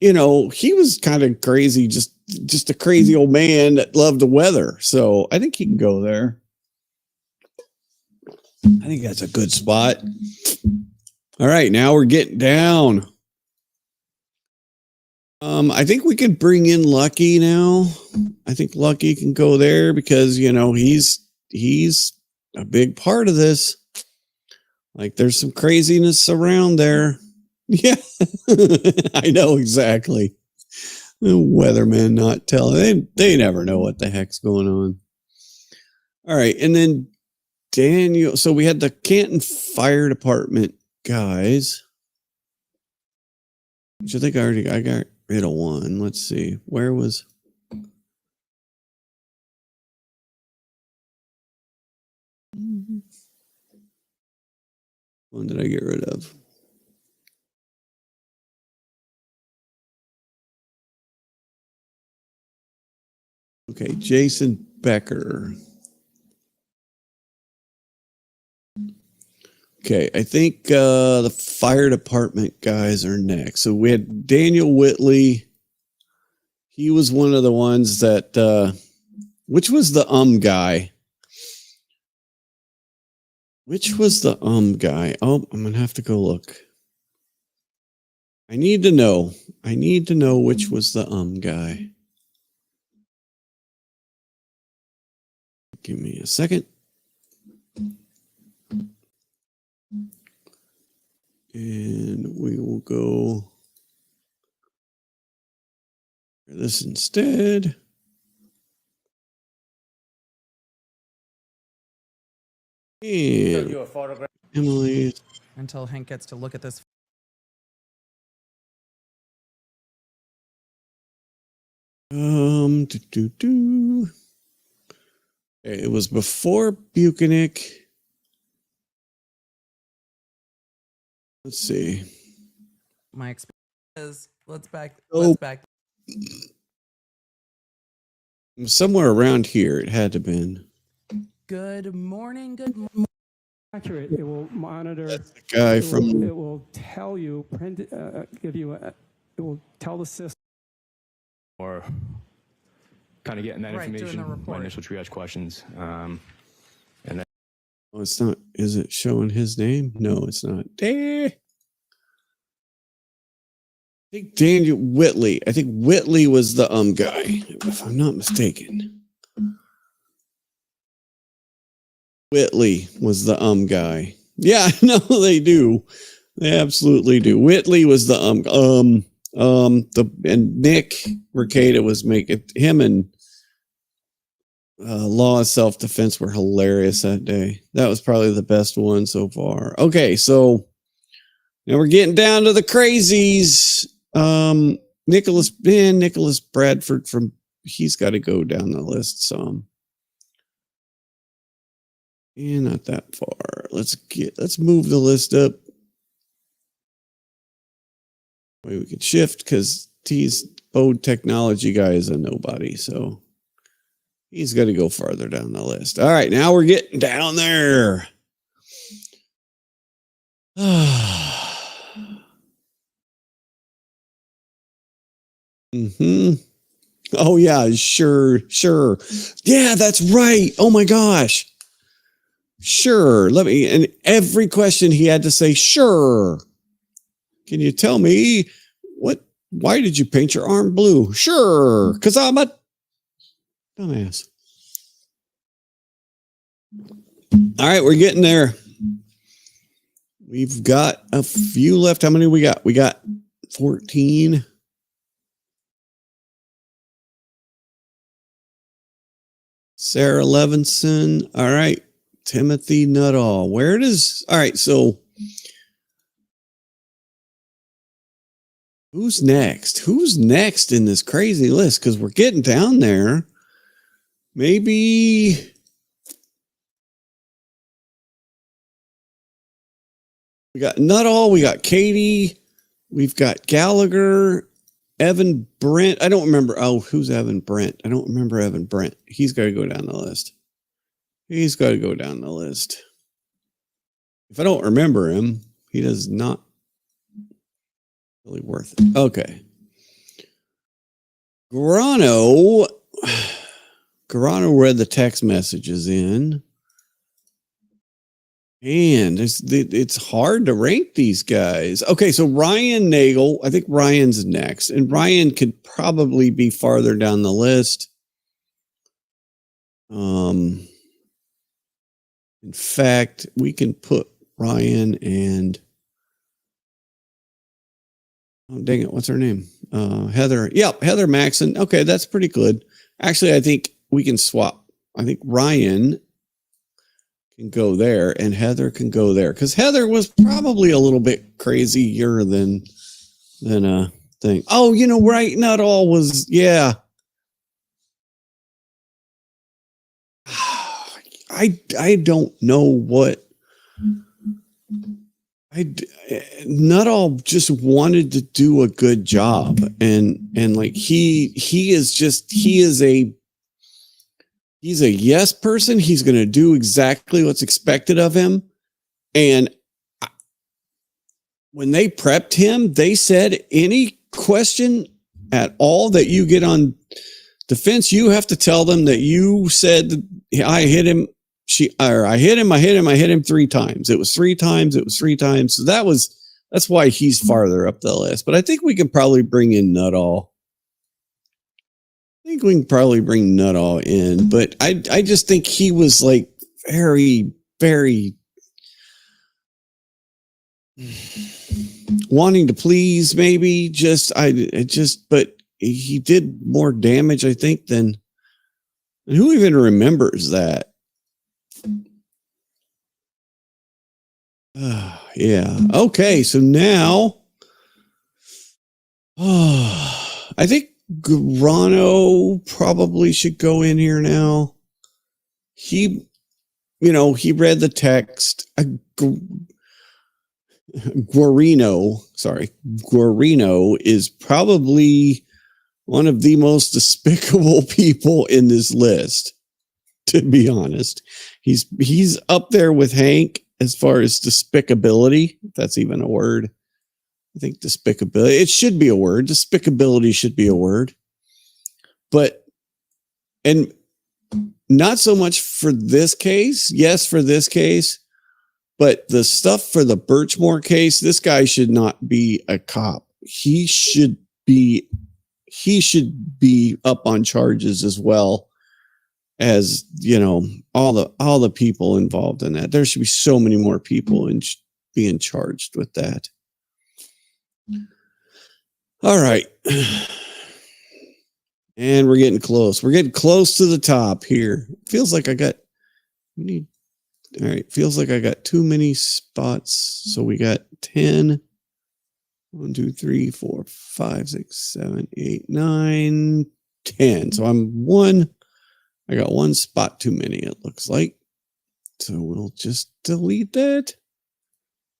he was kind of crazy, just a crazy old man that loved the weather. So I think he can go there. I think that's a good spot. All right, now we're getting down. I think we could bring in Lucky now. I think Lucky can go there because, he's a big part of this. Like there's some craziness around there. Yeah, I know exactly. The weathermen not telling. They never know what the heck's going on. All right, and then Daniel. So we had the Canton Fire Department guys, which I think I got rid of one. Let's see. Where was... One did I get rid of? Okay, Jason Becker. Okay, I think the fire department guys are next. So we had Daniel Whitley. He was one of the ones that, which was the guy? Which was the guy? Oh, I'm going to have to go look. I need to know which was the guy. Give me a second. And we will go for this instead. And Emily.
Until Hank gets to look at this.
It was before Buchanan. Let's see.
My experience is let's back.
Somewhere around here, it had to have been.
Good morning.
Accurate. It will monitor.
That's the guy from.
It will tell you. Give you. It will tell the system.
Or kind of getting that information, my initial triage questions, and then.
Oh, it's not. Is it showing his name? No, it's not. I think Daniel Whitley. I think Whitley was the guy, if I'm not mistaken. Whitley was the guy. Yeah, no, they do. They absolutely do. Whitley was the and Nick Mercado was making him and Law of Self-Defense were hilarious that day. That was probably the best one so far. Okay, so now we're getting down to the crazies. Nicholas Bradford he's got to go down the list some. And not that far. Let's move the list up. We can shift because Bode Technology guy is a nobody, so he's got to go farther down the list. All right, now we're getting down there. Oh yeah, sure. Yeah, that's right. Oh my gosh. Sure. And every question he had to say, sure. Can you tell me why did you paint your arm blue? Sure. Because I'm a dumbass. All right, we're getting there. We've got a few left. How many we got? We got 14. Sarah Levinson. All right. Timothy Nuttall. All right. So who's next? Who's next in this crazy list? Because we're getting down there. Maybe we got Nuttall. We got Katie. We've got Gallagher. Evan Brent. I don't remember. Oh, who's Evan Brent? I don't remember Evan Brent. He's got to go down the list. He's got to go down the list. If I don't remember him, he does not really worth it. Okay. Grano read the text messages in. And it's hard to rank these guys. Okay, so Ryan Nagel, I think Ryan's next. And Ryan could probably be farther down the list. In fact, we can put Ryan and oh dang it, what's her name? Heather. Yep, Heather Maxon. Okay, that's pretty good. Actually, I think we can swap. I think Ryan can go there and Heather can go there because Heather was probably a little bit crazier than a thing. Oh, right. Not all was, yeah. I don't know what not all just wanted to do a good job and like he's a yes person. He's going to do exactly what's expected of him. And when they prepped him, they said any question at all that you get on defense, you have to tell them that you said I hit him. I hit him 3 times. It was 3 times. So that's why he's farther up the list. But I think we can probably bring in Nuttall. I think we can probably bring Nuttall in, but I just think he was like very, very wanting to please, maybe but he did more damage, I think, than who even remembers that? Yeah. Okay. So now, I think Grano probably should go in here now. He read the text. Guarino is probably one of the most despicable people in this list, to be honest. He's up there with Hank as far as despicability, if that's even a word. I think despicability, it should be a word. Despicability should be a word. And not so much for this case. Yes, for this case. But the stuff for the Birchmore case, this guy should not be a cop. He should be up on charges as well as, all the people involved in that. There should be so many more people being charged with that. All right. And we're getting close. We're getting close to the top here. Feels like I got too many spots. So we got 10. 1, 2, 3, 4, 5, 6, 7, 8, 9, 10. So I got 1 spot too many, it looks like. So we'll just delete that.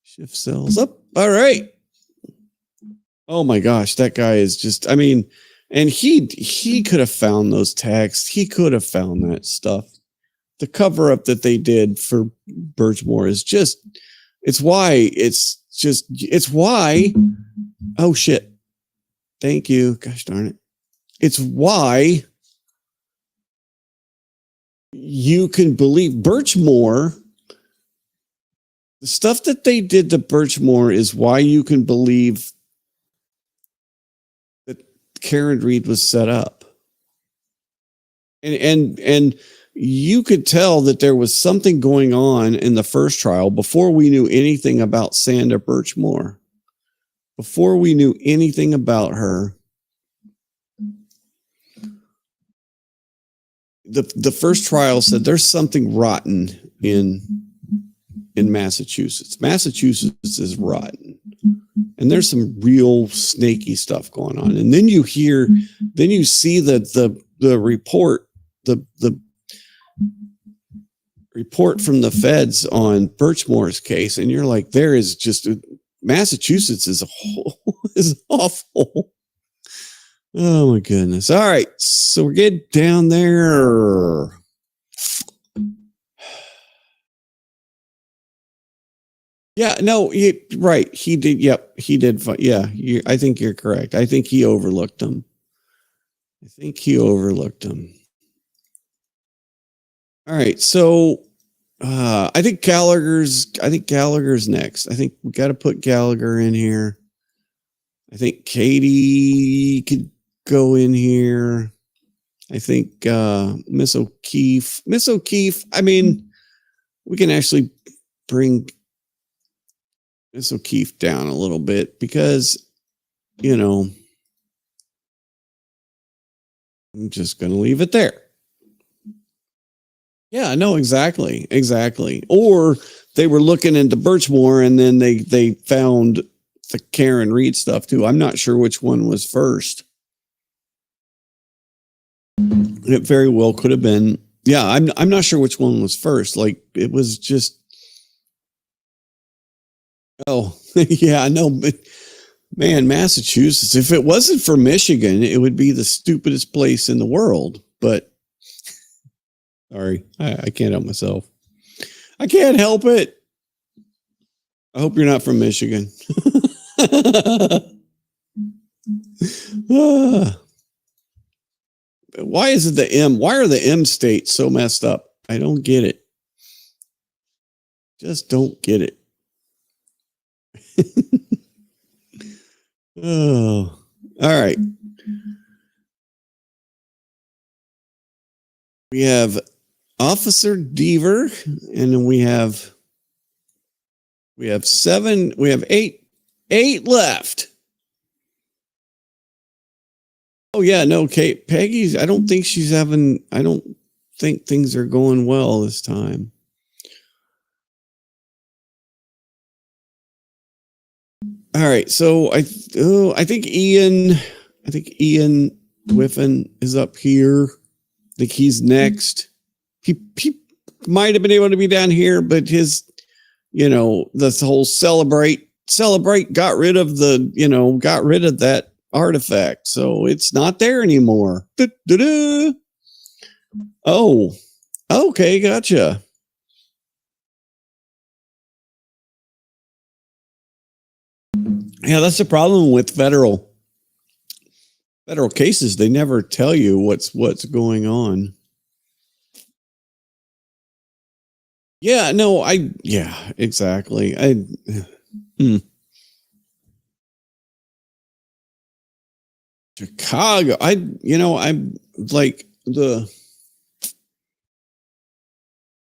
Shift cells up. All right. Oh my gosh, that guy is just, and he could have found those texts. He could have found that stuff. The cover up that they did for Birchmore is just, it's why. Oh shit. Thank you. Gosh darn it. It's why you can believe Birchmore. The stuff that they did to Birchmore is why you can believe that Karen Reed was set up. And you could tell that there was something going on in the first trial before we knew anything about Sandra Birchmore. Before we knew anything about her, the first trial said there's something rotten in Massachusetts. Massachusetts is rotten. And there's some real snaky stuff going on. And then you see that the report, the report from the feds on Birchmore's case, and you're like, there is just Massachusetts is is awful. Oh my goodness. All right. So we're getting down there. Yeah, no, right. He did. Yep. He did. Yeah. I think you're correct. I think he overlooked them. All right. So I think Gallagher's next. I think we got to put Gallagher in here. I think Katie could go in here. I think Miss O'Keefe. I mean, we can actually bring Miss O'Keefe down a little bit because, I'm just going to leave it there. Yeah, no, exactly. Or they were looking into Birchmore and then they found the Karen Reed stuff too. I'm not sure which one was first. It very well could have been. Yeah, I'm not sure which one was first. Like it was just. Oh, yeah, I know, but man, Massachusetts. If it wasn't for Michigan, it would be the stupidest place in the world. But sorry, I can't help myself. I can't help it. I hope you're not from Michigan. Why is it the M? Why are the M states so messed up? I don't get it. Just don't get it. Oh, all right. We have Officer Deaver, and then we have 7. We have eight left. Oh yeah, no, Kate, Peggy's. I don't think things are going well this time. All right, so I think Ian Whiffen is up here. I think he's next. He might have been able to be down here, but his, this whole celebrate got rid of that artifact, so it's not there anymore. Oh, okay, gotcha. Yeah, that's the problem with federal cases. They never tell you what's going on. Yeah, no, exactly. Chicago. I'm like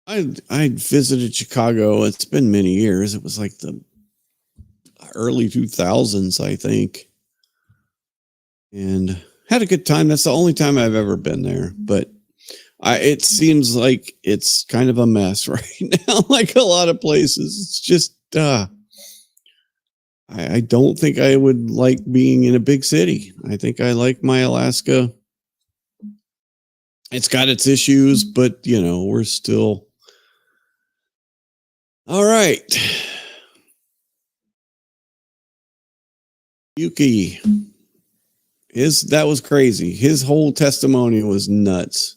I visited Chicago. It's been many years. It was like the early 2000s, I think, and had a good time. That's the only time I've ever been there, but it seems like it's kind of a mess right now, like a lot of places. It's just I don't think I would like being in a big city. I think I like my Alaska. It's got its issues, but we're still all right. Yuki, that was crazy. His whole testimony was nuts.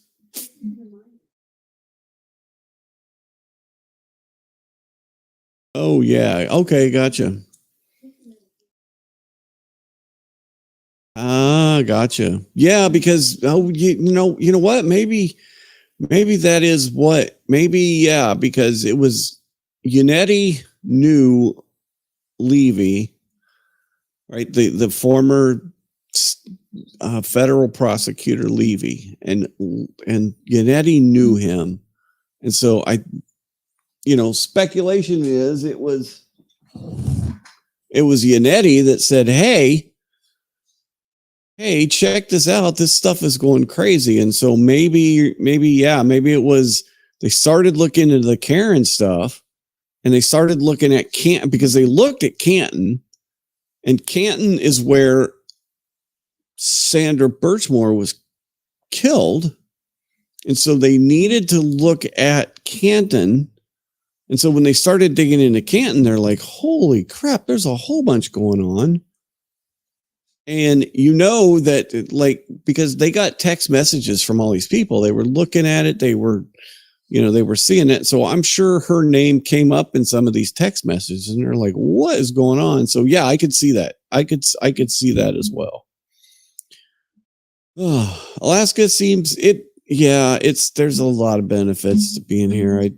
Oh yeah. Okay, gotcha. Gotcha. Yeah, because you know what? Maybe that is what. Because it was Yannetti knew Levy. Right, the former federal prosecutor Levy, and Yannetti knew him. And so speculation is it was Yannetti that said, hey, check this out. This stuff is going crazy. And so maybe it was, they started looking into the Karen stuff, and they started looking at Canton, because they looked at Canton, and Canton is where Sandra Birchmore was killed. And so they needed to look at Canton. And so when they started digging into Canton, they're like, holy crap, there's a whole bunch going on. And that, because they got text messages from all these people, they were looking at it, they were seeing it. So I'm sure her name came up in some of these text messages, and they're like, what is going on? So yeah, I could see that. I could see that as well. Oh, Alaska seems there's a lot of benefits to being here.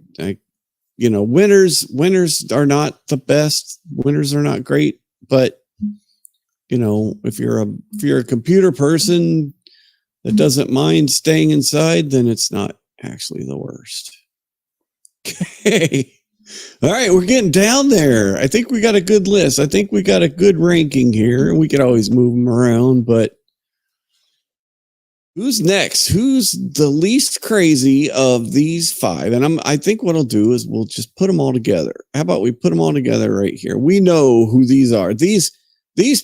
Winters are not the best. Winters are not great, but if you're a computer person that doesn't mind staying inside, then it's not actually the worst. Okay. All right, we're getting down there. I think we got a good list. I think we got a good ranking here, and we could always move them around, but who's next? Who's the least crazy of these five? And I think what I'll do is we'll just put them all together. How about we put them all together right here? We know who these are. These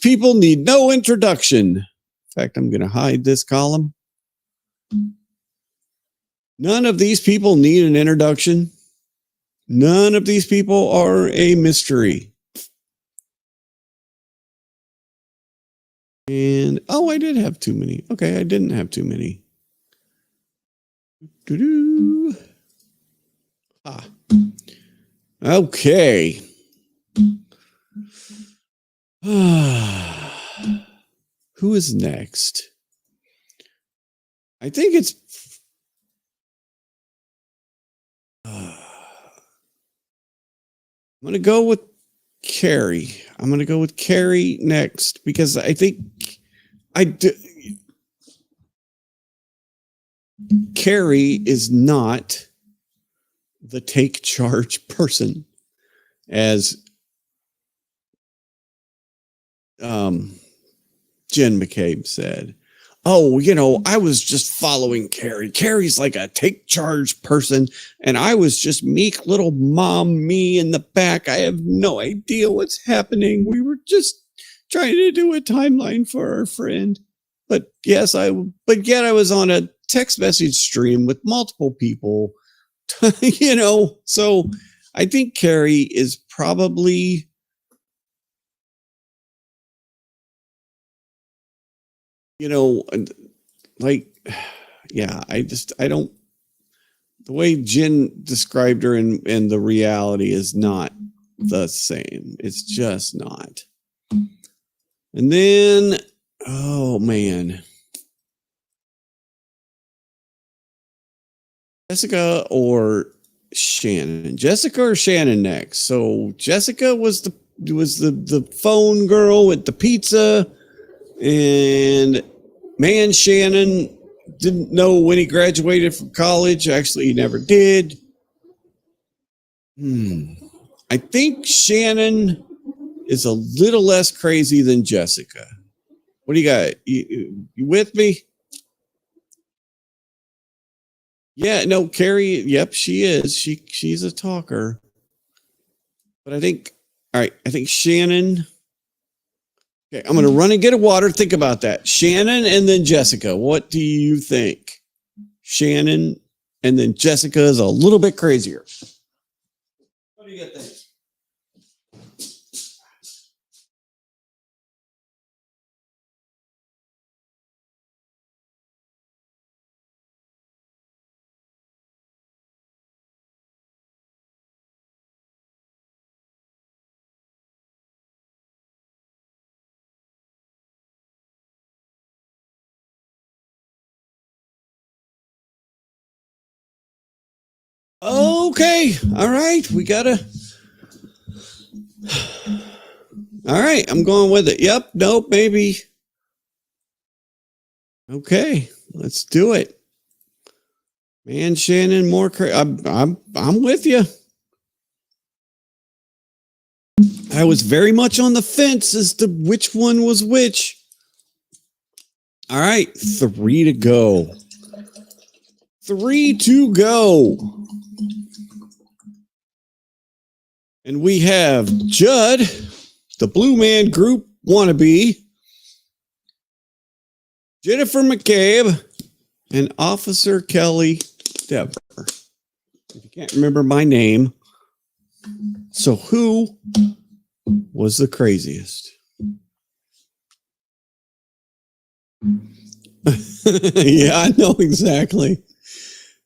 people need no introduction. In fact, I'm going to hide this column. None of these people need an introduction. None of these people are a mystery. And, I did have too many. Okay, I didn't have too many. Okay. Who is next? I think it's I'm going to go with Carrie. I'm going to go with Carrie next, because I think Carrie is not the take charge person, as Jen McCabe said. I was just following Carrie. Carrie's like a take charge person, and I was just meek little mom me in the back. I have no idea what's happening. We were just trying to do a timeline for our friend. But yet I was on a text message stream with multiple people, so I think Carrie is probably I don't, the way Jen described her and the reality is not the same. It's just not. And then, oh man, Jessica or Shannon? Jessica or Shannon next? So Jessica was the phone girl with the pizza, and ManShanon didn't know when he graduated from college. Actually, he never did. I think Shannon is a little less crazy than Jessica. What do you got? You with me? Yeah, no, Carrie, yep, she is. She's a talker. But I think Shannon. Okay, I'm going to run and get a water. Think about that. Shannon and then Jessica. What do you think? Shannon and then Jessica is a little bit crazier. What do you think? Okay. All right. All right. I'm going with it. Yep. Nope. Maybe. Okay, let's do it. ManShanon, more I'm with you. I was very much on the fence as to which one was which. All right, 3 to go. 3 to go. And we have Judd, the Blue Man Group wannabe, Jennifer McCabe, and Officer Kelly Dever. If you can't remember my name, so who was the craziest? Yeah, I know exactly.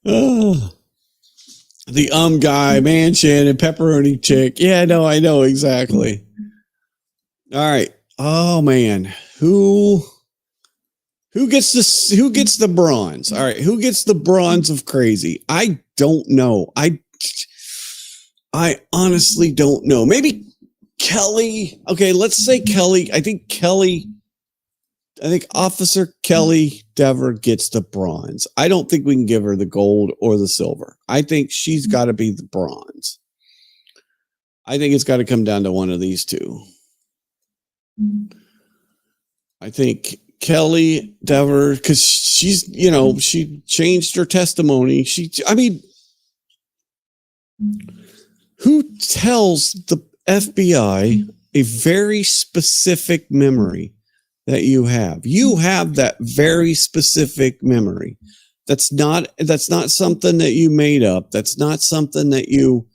Oh, the guy, ManShanon, pepperoni chick. Yeah, no, I know exactly. All right. Oh man, who gets this? Who gets the bronze? All right, who gets the bronze of crazy? I don't know. I honestly don't know. Maybe Kelly. Okay, let's say Kelly. I think Officer Kelly Dever gets the bronze. I don't think we can give her the gold or the silver. I think she's got to be the bronze. I think it's got to come down to one of these two. I think Kelly Dever, because she's, she changed her testimony. Who tells the FBI a very specific memory that you have? You have that very specific memory. That's not something that you made up. That's not something that you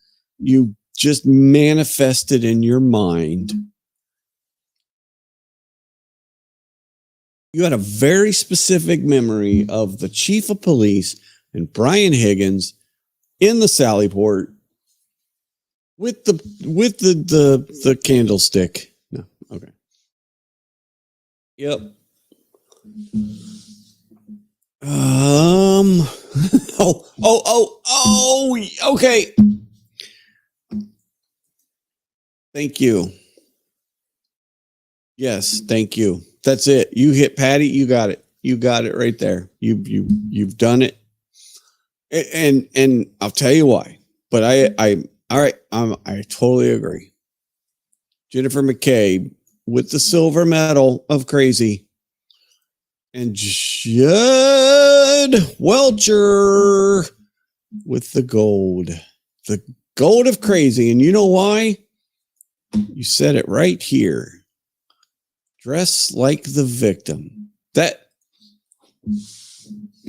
just manifested in your mind. You had a very specific memory of the chief of police and Brian Higgins in the Sallyport with the candlestick. No, okay. Yep. Okay. Thank you. Yes, thank you. That's it. You hit Patty. You got it. You got it right there. You've done it. And I'll tell you why. But I totally agree. Jennifer McCabe with the silver medal of crazy, and Judd Welcher with the gold of crazy. And you know why? You said it right here. Dress like the victim.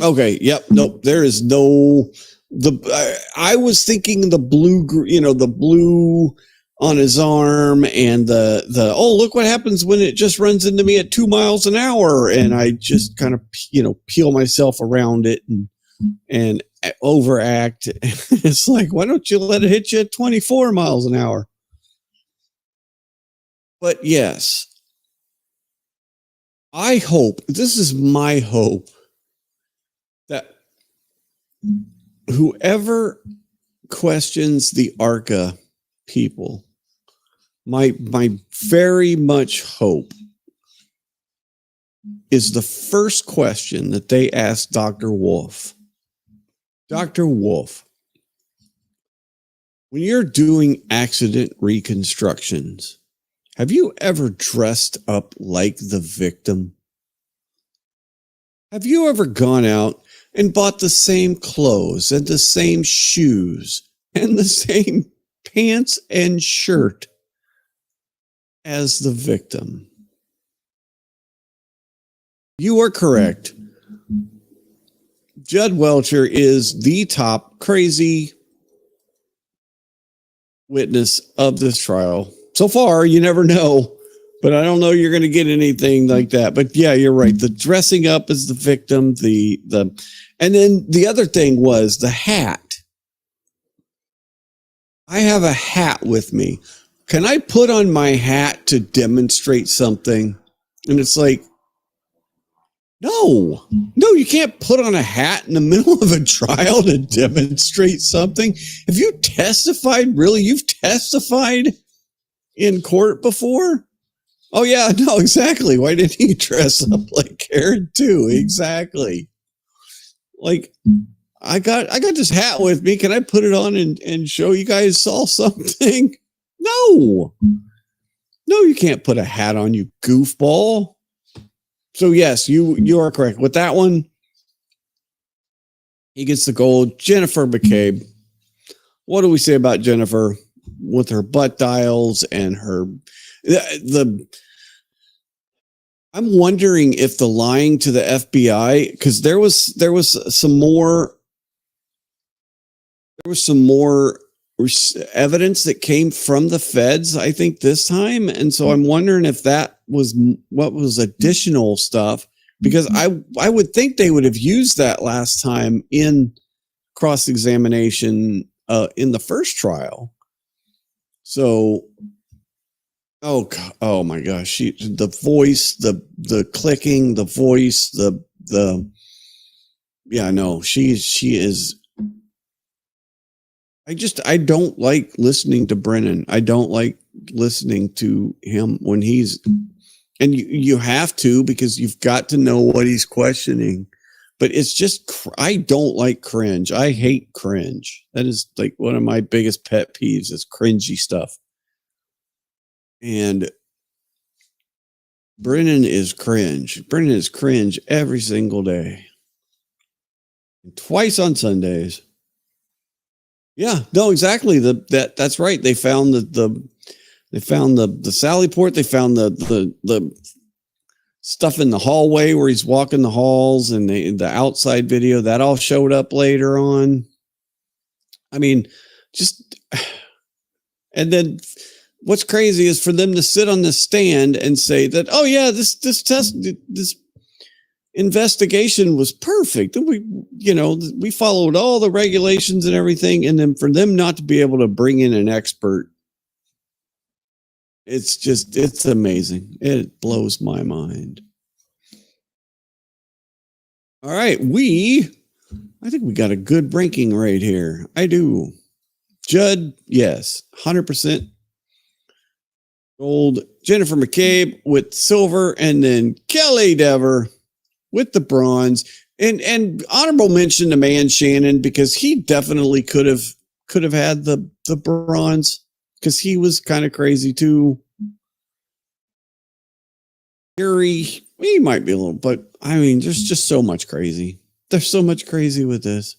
Okay. Yep. Nope. There is no, I was thinking the blue, the blue on his arm and oh, look what happens when it just runs into me at 2 miles an hour. And I just kind of, peel myself around it and overact. It's like, why don't you let it hit you at 24 miles an hour? But yes, I hope, this is my hope, that whoever questions the ARCA people, my very much hope is the first question that they ask Dr. Wolf. Dr. Wolf, when you're doing accident reconstructions, have you ever dressed up like the victim? Have you ever gone out and bought the same clothes and the same shoes and the same pants and shirt as the victim? You are correct. Judd Welcher is the top crazy witness of this trial. So far, you never know, but I don't know you're going to get anything like that. But yeah, you're right. The dressing up as the victim, and then the other thing was the hat. I have a hat with me. Can I put on my hat to demonstrate something? And it's like, no, you can't put on a hat in the middle of a trial to demonstrate something. Have you testified? Really? You've testified in court before? Oh yeah, no, exactly. Why didn't he dress up like Karen too? Exactly. Like, I got this hat with me. Can I put it on and show you guys saw something? No. No, you can't put a hat on, you goofball. So yes, you are correct. With that one, he gets the gold. Jennifer McCabe. What do we say about Jennifer with her butt dials and her I'm wondering if the lying to the FBI, because there was some more evidence that came from the feds, I think, this time. And so I'm wondering if that was what was additional stuff, because I would think they would have used that last time in cross-examination in the first trial. So, oh my gosh, the voice, the clicking, the voice, yeah, no, she is. I don't like listening to Brennan. I don't like listening to him when he's, and you have to, because you've got to know what he's questioning. But it's just, I don't like cringe. I hate cringe. That is like one of my biggest pet peeves is cringy stuff. And Brennan is cringe. Brennan is cringe every single day. Twice on Sundays. Yeah, no, exactly. That's right. They found the Sally Port. They found the stuff in the hallway where he's walking the halls, and the outside video that all showed up later on. I mean, and then what's crazy is for them to sit on the stand and say that, oh yeah, this investigation was perfect. We followed all the regulations and everything. And then for them not to be able to bring in an expert, it's amazing. It blows my mind. All right. I think we got a good ranking right here. I do. Judd, yes, 100% gold. Jennifer McCabe with silver, and then Kelly Dever with the bronze. And honorable mention to ManShanon, because he definitely could have had the bronze, because he was kind of crazy too. Carrie, he might be a little, but I mean, there's just so much crazy. There's so much crazy with this.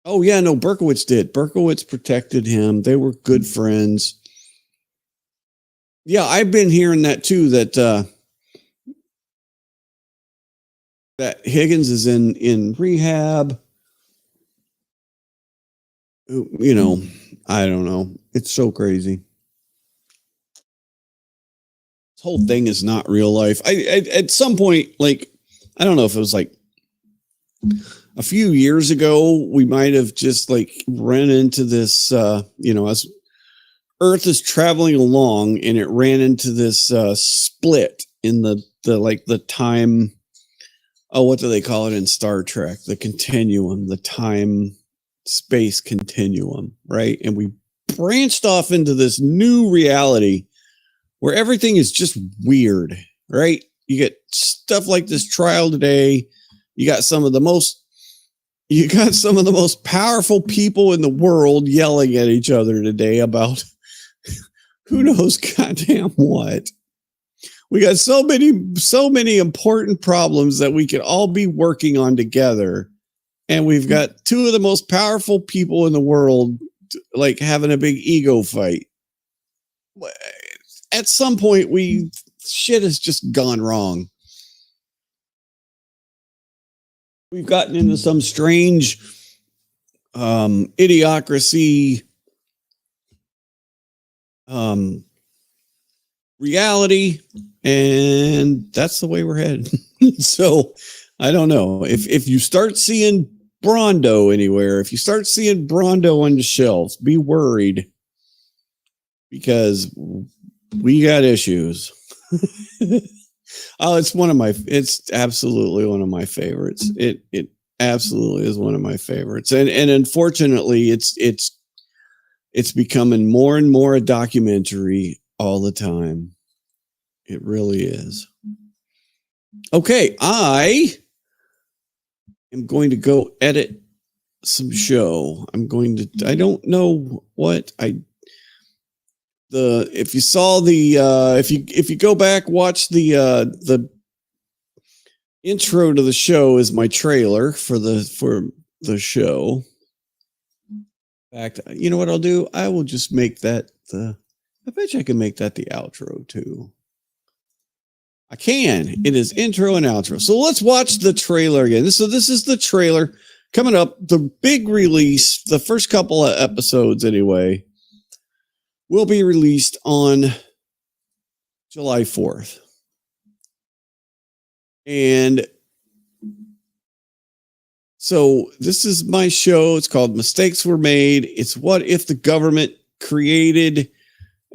Oh yeah, no, Berkowitz did. Berkowitz protected him. They were good friends. Yeah, I've been hearing that too, that Higgins is in rehab. I don't know. It's so crazy. This whole thing is not real life. I at some point, like, I don't know if it was like a few years ago, we might have just like ran into this, as Earth is traveling along, and it ran into this split in the time. Oh, what do they call it in Star Trek? The continuum, the time space continuum, right? And we branched off into this new reality where everything is just weird, right? You get stuff like this trial today. You got some of the most powerful people in the world yelling at each other today about who knows goddamn what. We got so many important problems that we could all be working on together. And we've got two of the most powerful people in the world, like, having a big ego fight. At some point, shit has just gone wrong. We've gotten into some strange idiocracy reality, and that's the way we're headed. So I don't know if you start seeing Brondo anywhere, if you start seeing Brondo on the shelves, be worried, because we got issues. Oh, it's absolutely one of my favorites. It absolutely is one of my favorites. And unfortunately it's becoming more and more a documentary all the time. It really is. Okay, I am going to go edit some show. I don't know what if you saw if you go back, watch the intro to the show is my trailer for the show. In fact, you know what I'll do? I will just make that I bet you I can make that the outro too. I can. It is intro and outro. So let's watch the trailer again. So this is the trailer coming up. The big release, the first couple of episodes anyway, will be released on July 4th. And so this is my show. It's called Mistakes Were Made. It's what if the government created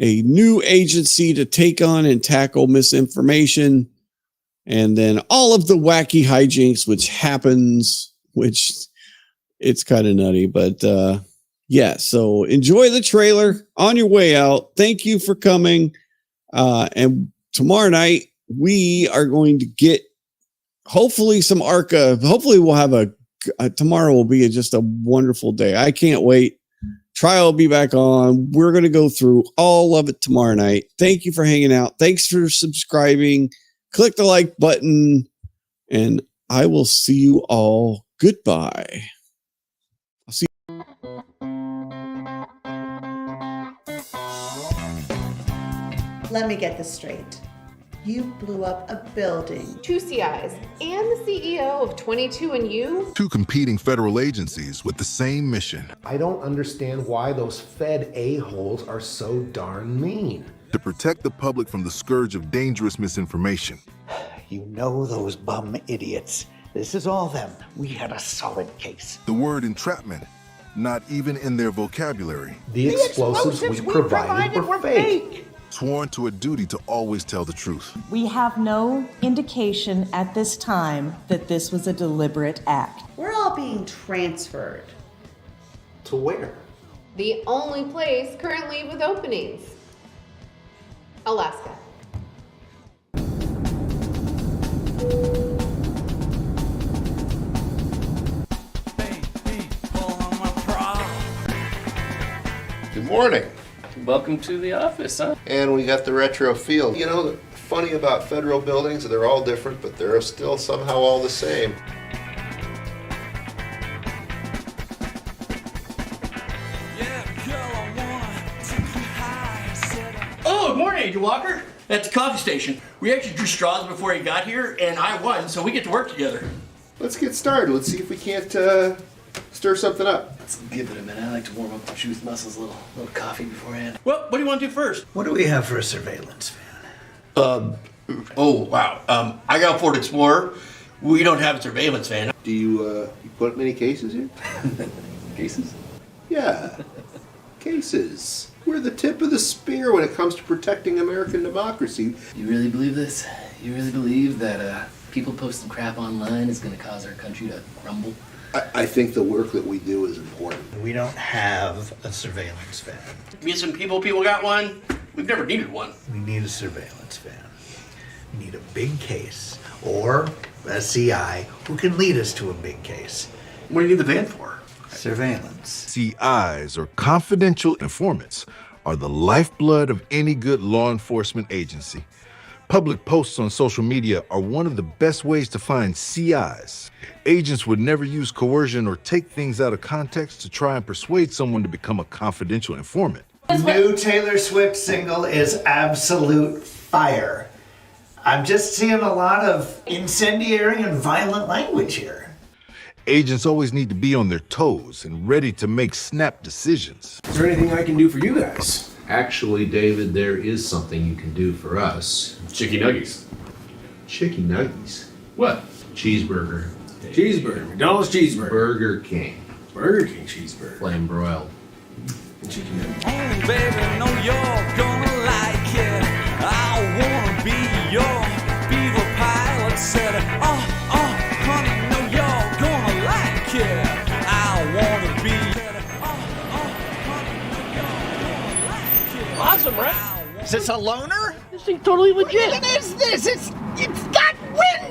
a new agency to take on and tackle misinformation, and then all of the wacky hijinks which happens, which it's kind of nutty, but yeah, so enjoy the trailer on your way out. Thank you for coming. And tomorrow night we are going to get hopefully some ARCA. Hopefully we'll have tomorrow will be just a wonderful day. I can't wait. Trial will be back on. We're going to go through all of it tomorrow night. Thank you for hanging out. Thanks for subscribing. Click the like button, and I will see you all. Goodbye. I'll see you.
Let me get this straight. You blew up a building.
2 CIs and the CEO of 22andU.
2 competing federal agencies with the same mission.
I don't understand why those Fed a-holes are so darn mean.
To protect the public from the scourge of dangerous misinformation.
You know those bum idiots. This is all them. We had a solid case.
The word entrapment, not even in their vocabulary.
The explosives we provided were fake.
Sworn to a duty to always tell the truth.
We have no indication at this time that this was a deliberate act.
We're all being transferred.
To where?
The only place currently with openings. Alaska.
Good morning.
Welcome to the office, huh?
And we got the retro feel. You know, the funny about federal buildings, they're all different, but they're still somehow all the same.
Oh, good morning, Agent Walker. At the coffee station. We actually drew straws before he got here, and I won, so we get to work together.
Let's get started. Let's see if we can't stir something up.
Let's give it a minute. I like to warm up my truth muscles, a little coffee beforehand.
Well, what do you want to do first?
What do we have for a surveillance van?
Oh, wow. I got a Ford Explorer. We don't have a surveillance van.
Do you put many cases here?
Cases?
Yeah, cases. We're the tip of the spear when it comes to protecting American democracy.
You really believe this? You really believe that people posting crap online is going to cause our country to crumble?
I think the work that we do is important.
We don't have a surveillance van.
Me and people got one. We've never needed one.
We need a surveillance van. We need a big case or a CI who can lead us to a big case.
What do you need the van for?
Surveillance.
CIs, or confidential informants, are the lifeblood of any good law enforcement agency. Public posts on social media are one of the best ways to find CIs. Agents would never use coercion or take things out of context to try and persuade someone to become a confidential informant.
The new Taylor Swift single is absolute fire. I'm just seeing a lot of incendiary and violent language here.
Agents always need to be on their toes and ready to make snap decisions.
Is there anything I can do for you guys?
Actually, David, there is something you can do for us.
Chicky nuggies.
Chicky nuggies? What? Cheeseburger.
Cheeseburger. McDonald's cheeseburger.
Burger King.
Burger King cheeseburger.
Flame broiled.
And chicken nuggets.
Oh, baby, know you're gonna like it. I wanna be your beaver pilot. Said, honey, know you're gonna like it. I wanna be.
Awesome, right?
Is this a loner?
This thing's totally legit.
What is this? It's got wind